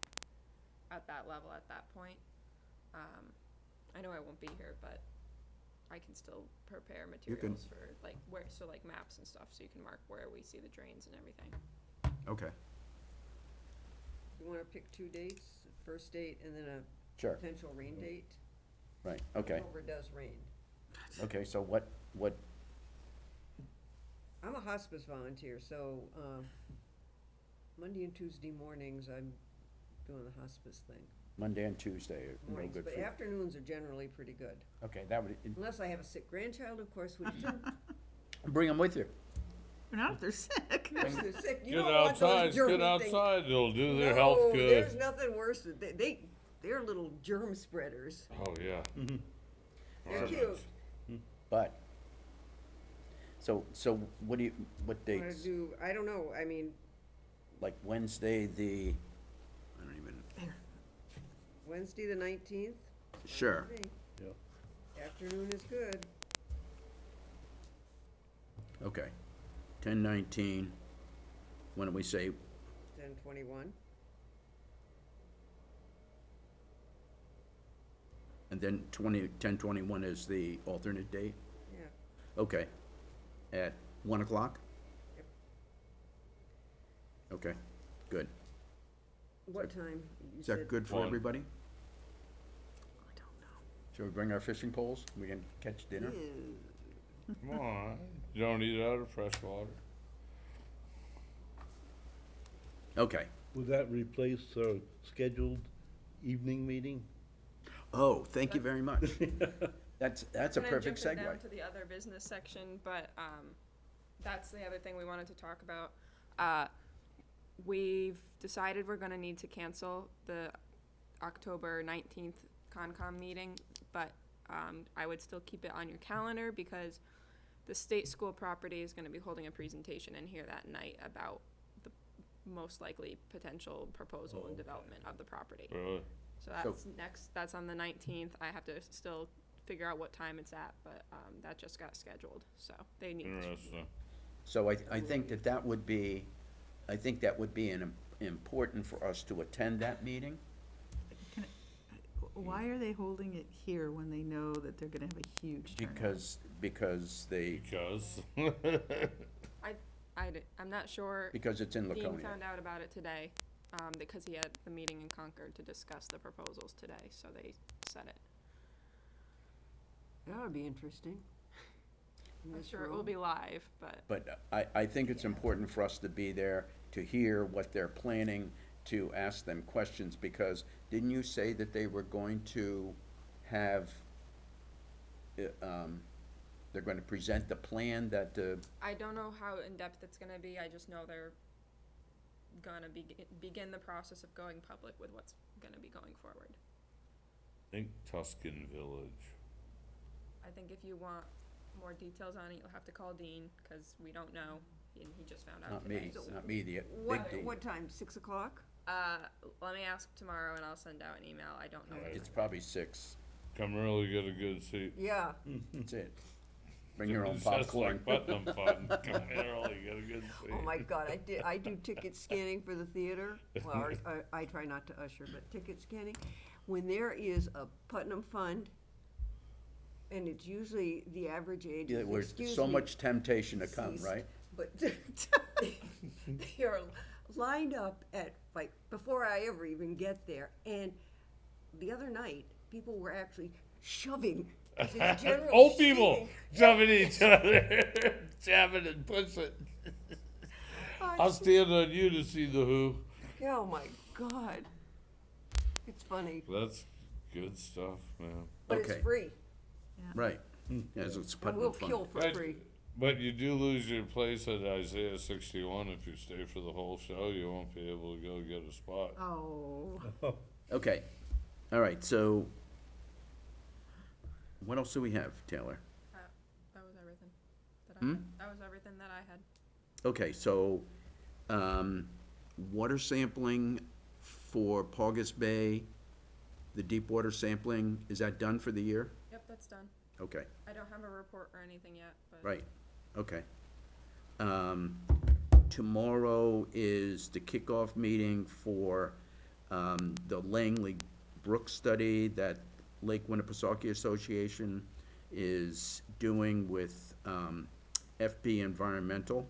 at that level at that point. I know I won't be here, but I can still prepare materials for, like, like maps and stuff, so you can mark where we see the drains and everything. Okay. You wanna pick 2 dates, first date and then a Sure, potential rain date? right, okay. October does rain. Okay, so what, I'm a hospice volunteer, so, Monday and Tuesday mornings, I'm doing the hospice thing. Monday and Tuesday are no Mornings, good but for you? afternoons are generally pretty good. Okay, that would, Unless I have a sick grandchild, of course, which, bring them with you. Not if they're sick. if they're sick, you Get don't want outside, those germy get things. outside, it'll do their No, health there's good. nothing worse, they're little germ spreaders. Oh, yeah. They're Alright. cute. But, so what Wanna dates? do, I don't know, I mean, Like Wednesday, I don't even, Wednesday the 19th? sure. Yeah. Afternoon is good. Okay. 10:19, when do we say, 10:21. and then 10:21 is the alternate date? Yeah. Okay. At 1 o'clock? Yep. Okay, good. What time? You Is that said- good for 1. everybody? I don't know. Shall we bring our fishing poles? We can catch dinner? Come on, you don't eat out of fresh water. Okay. Would that replace our scheduled evening meeting? Oh, thank you very much. That's a Gonna perfect jump it down segue. to the other business section, but, that's the other thing we wanted to talk about. We've decided we're gonna need to cancel the October 19th Concom meeting, but, I would still keep it on your calendar because the state school property is gonna be holding a presentation in here that night about the most likely potential proposal and development of the property. Really? So that's next, that's on the 19th. I have to still figure out what time it's at, but, that just got scheduled, so they need to. Interesting. So I think that would be, I think that would be important for us to attend that meeting. Why are they holding it here when they know that they're gonna have a huge turnout? Because Because, I'm not sure. because it's in Dean Laconia. found out about it today, because he had the meeting in Concord to discuss the proposals today, so they said it. That would be interesting. In I'm this sure it will room. be live, but But I think it's important for us to be there, to hear what they're planning, to ask them questions, because didn't you say that they were going to have, they're going to present the plan that the, I don't know how in-depth it's gonna be. I just know they're gonna begin the process of going public with what's gonna be going forward. think Tuscan Village. I think if you want more details on it, you'll have to call Dean, cause we don't know, and he just found out not today. me, So, not me, the What, big what deal. time, 6 o'clock? let me ask tomorrow and I'll send out an email. I don't know. Right. It's probably 6. Come early, get a good seat. Yeah, That's it. Bring your own It's just popcorn. like Putnam Fun. Come early, get a good seat. oh my God, I do ticket scanning for the theater, well, I try not to usher, but ticket scanning. When there is a Putnam Fund, and it's usually the average age Yeah, is, there's excuse so me, much temptation to come, ceased. right? But they are lined up at, like, before I ever even get there. And the other night, people were actually shoving the general Old people seating. shoving each other, jabbing and pushing. I'll stand on you to see the Who. Oh my God. It's funny, That's good stuff, man. but Okay. it's free. Right. Yes, it's And Putnam we'll Fun. kill for Right. free. But you do lose your place at Isaiah 61 if you stay for the whole show. You won't be able to go get a spot. Oh, Okay, all right, so what else do we have, Taylor? That was everything that I Hmm? had. That was everything that I had. Okay, so, water sampling for Paugus Bay, the deep water sampling, is that done for the year? Yep, that's done. Okay, I don't have a report or anything yet, but. right, okay. Tomorrow is the kickoff meeting for, the Langley Brook study that Lake Winnipesaukee Association is doing with, FB Environmental.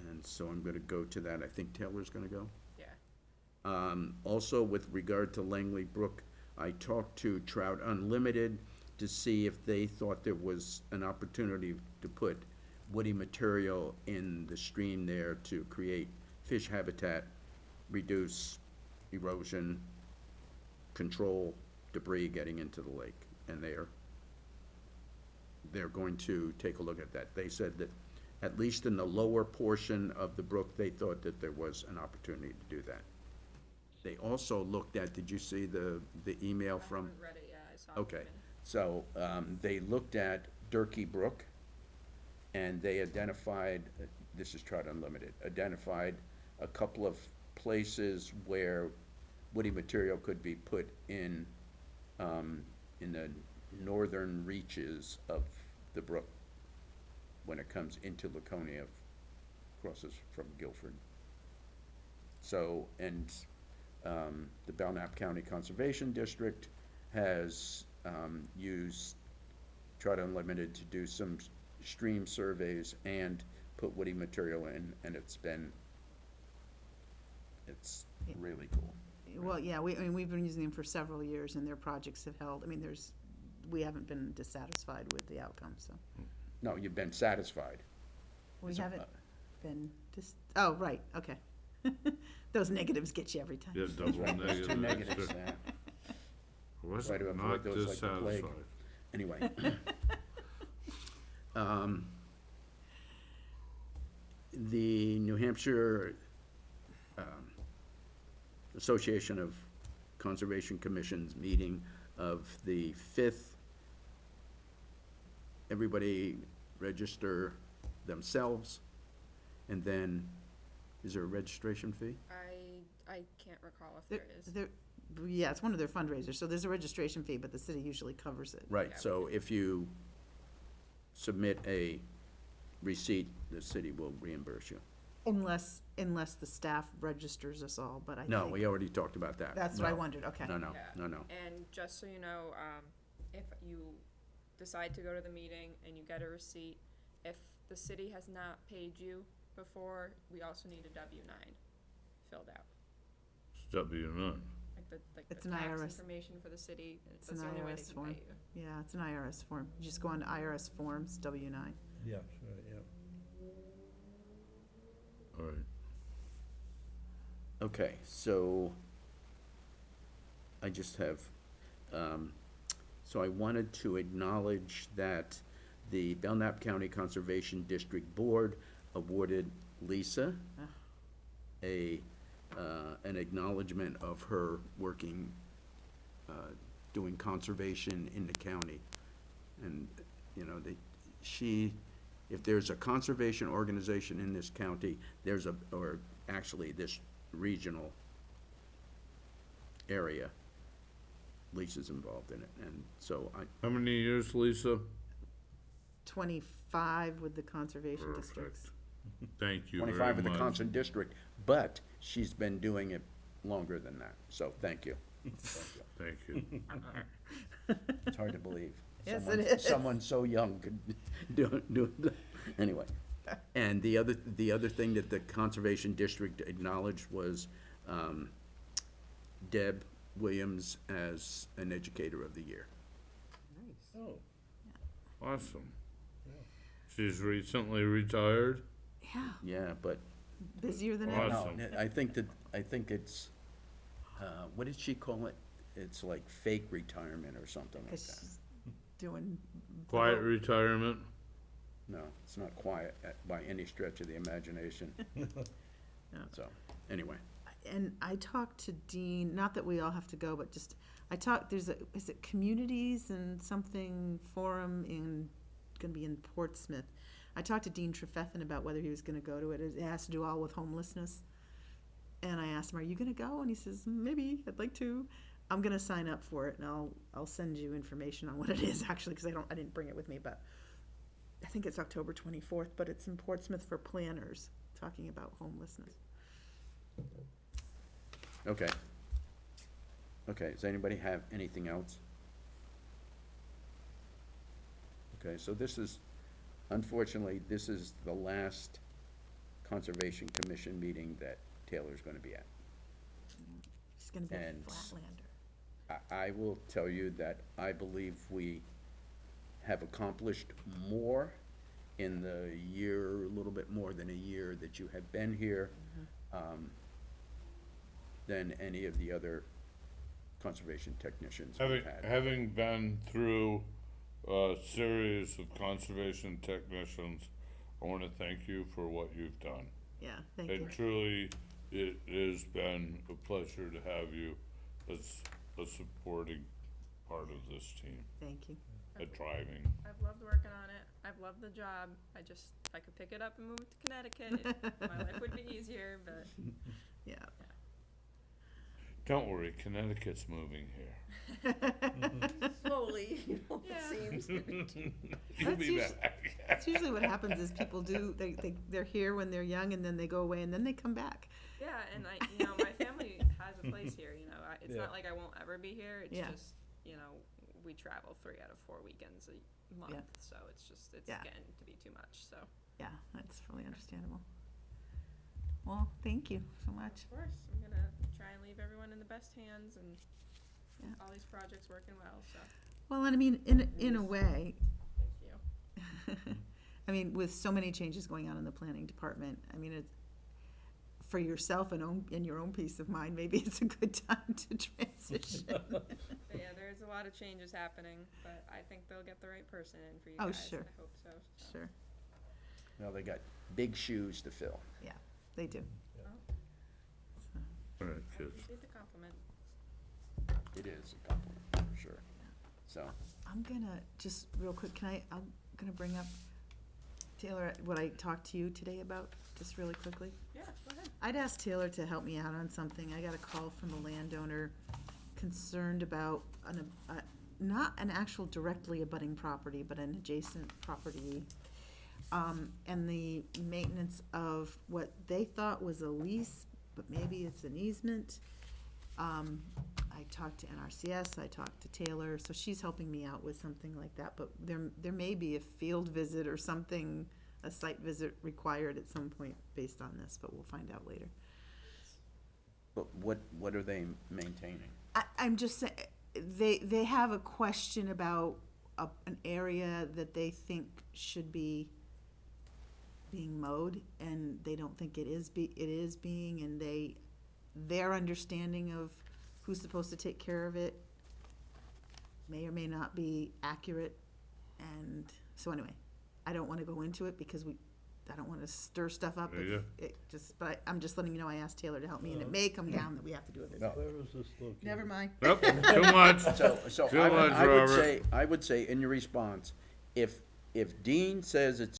And so I'm gonna go to that. I think Taylor's gonna go. Yeah. Also, with regard to Langley Brook, I talked to Trout Unlimited to see if they thought there was an opportunity to put woody material in the stream there to create fish habitat, reduce erosion, control debris getting into the lake. And they're going to take a look at that. They said that at least in the lower portion of the brook, they thought that there was an opportunity to do that. They also looked at, did you see the email I from? haven't read it yet. I saw it Okay, come in. so, they looked at Durkey Brook, and they identified, this is Trout Unlimited, identified a couple of places where woody material could be put in the northern reaches of the brook when it comes into Laconia, crosses from Guilford. So, and the Belknap County Conservation District has used Trout Unlimited to do some stream surveys and put woody material in, and it's really cool. well, yeah, I mean, we've been using them for several years and their projects have held, I mean, we haven't been dissatisfied with the outcome, so. No, you've been satisfied. We Is it- haven't been oh, right, okay. Those negatives get you every time. Yeah, double There's two negative. negatives extra. there. Was Try to avoid not those like the plague. dissatisfied. Anyway. The New Hampshire Association of Conservation Commissions meeting of the 5th. Everybody register themselves, and then, is there a registration fee? I can't recall if There- there is. there- Yeah, it's one of their fundraisers, so there's a registration fee, but the city usually covers it. Right, Yeah, so if you submit a receipt, the city will reimburse you. Unless the staff registers us all, but I think. No, we already talked about that. That's what I No. wondered, okay. No, Yeah. no. And just so you know, if you decide to go to the meeting and you get a receipt, if the city has not paid you before, we also need a W-9 filled out. W9. Like It's the an tax IRS. information for the city, It's that's an the only way they IRS can form. pay you. Yeah, it's an IRS form. You just go on to IRS forms, W-9. Yeah, right, yeah. All right. Okay, so I just have, so I wanted to acknowledge that the Belknap County Conservation District Board awarded Lisa an acknowledgement of her working, doing conservation in the county. And, you know, if there's a conservation organization in this county, or actually this regional area, Lisa's involved in it, and so How many years, Lisa? 25 with the conservation Perfect. districts. Thank you very much. 25 with the Constant District, but she's been doing it longer than that, so thank you. Thank you. It's hard to believe. Yes, Someone- it is. Someone so young could do it, anyway. And the other thing that the Conservation District acknowledged was Deb Williams as an Educator of the Year. Nice. Oh, Awesome. She's recently retired. Yeah, Yeah, but busier than Awesome. ever. no, I think it's, what did she call it? It's like fake retirement or something like 'Cause that. she's doing. Quiet retirement. No, it's not quiet by any stretch of the imagination. So, anyway, And I talked to Dean, not that we all have to go, but just, is it Communities and something forum gonna be in Portsmouth. I talked to Dean Trefethan about whether he was gonna go to it. It has to do all with homelessness. And I asked him, are you gonna go? And he says, maybe, I'd like to. I'm gonna sign up for it, and I'll send you information on what it is, actually, because I didn't bring it with me, but I think it's October 24th, but it's in Portsmouth for planners, talking about homelessness. okay. Okay, does anybody have anything else? Okay, so unfortunately, this is the last Conservation Commission meeting that Taylor's gonna be at. She's gonna be a And flatlander. I will tell you that I believe we have accomplished more in the year, a little bit more than a year that you have been here, than any of the other conservation technicians we've had. Having been through a series of conservation technicians, I want to thank you for what you've done. Yeah, thank you. And truly, it has been a pleasure to have you as a supporting part of this team Thank you. at driving. I've loved working on it. I've loved the job. If I could pick it up and move it to Connecticut, my life would be easier, but Yeah. Don't worry, Connecticut's moving here. Slowly, you know, it Yeah. seems. You'll That's be usually- back. That's usually what happens is people they're here when they're young and then they go away and then they come back. yeah, and my family has a place here, it's Yeah. not like I won't ever be here, it's Yeah. just, we travel 3 out of 4 weekends a month, Yeah. so it's Yeah. getting to be too much, so. Yeah, that's fully understandable. Well, thank you so much. Of course, I'm gonna try and leave everyone in the best hands and Yeah. all these projects working well, so, Well, and I mean, in a way, thank you. I mean, with so many changes going on in the planning department, I mean, for yourself and your own peace of mind, maybe it's a good time to transition. But yeah, there's a lot of changes happening, but I think they'll get the right person in for you Oh, guys. sure. I hope so. Sure, Well, they got big shoes to fill. they do. All right, I kids. appreciate the compliment. It is a compliment, for sure. So, I'm gonna, just real quick, I'm gonna bring up, Taylor, what I talked to you today about, just really quickly. Yeah, go ahead. I'd asked Taylor to help me out on something. I got a call from a landowner concerned about not an actual directly abutting property, but an adjacent property. And the maintenance of what they thought was a lease, but maybe it's an easement. I talked to NRCS, I talked to Taylor, so she's helping me out with something like that, but there may be a field visit or something, a site visit required at some point based on this, but we'll find out later. but what are they maintaining? I'm just saying, they have a question about an area that they think should be being mowed, and they don't think it is being, and their understanding of who's supposed to take care of it may or may not be accurate, and so anyway, I don't wanna go into it because I don't wanna stir stuff up. Yeah. But I'm just letting you know, I asked Taylor to help me, and it may come down that we have to do a visit. No. Where is this located? Never mind. Nope, too much. So Too much, I would Robert. say in your response, if Dean says it's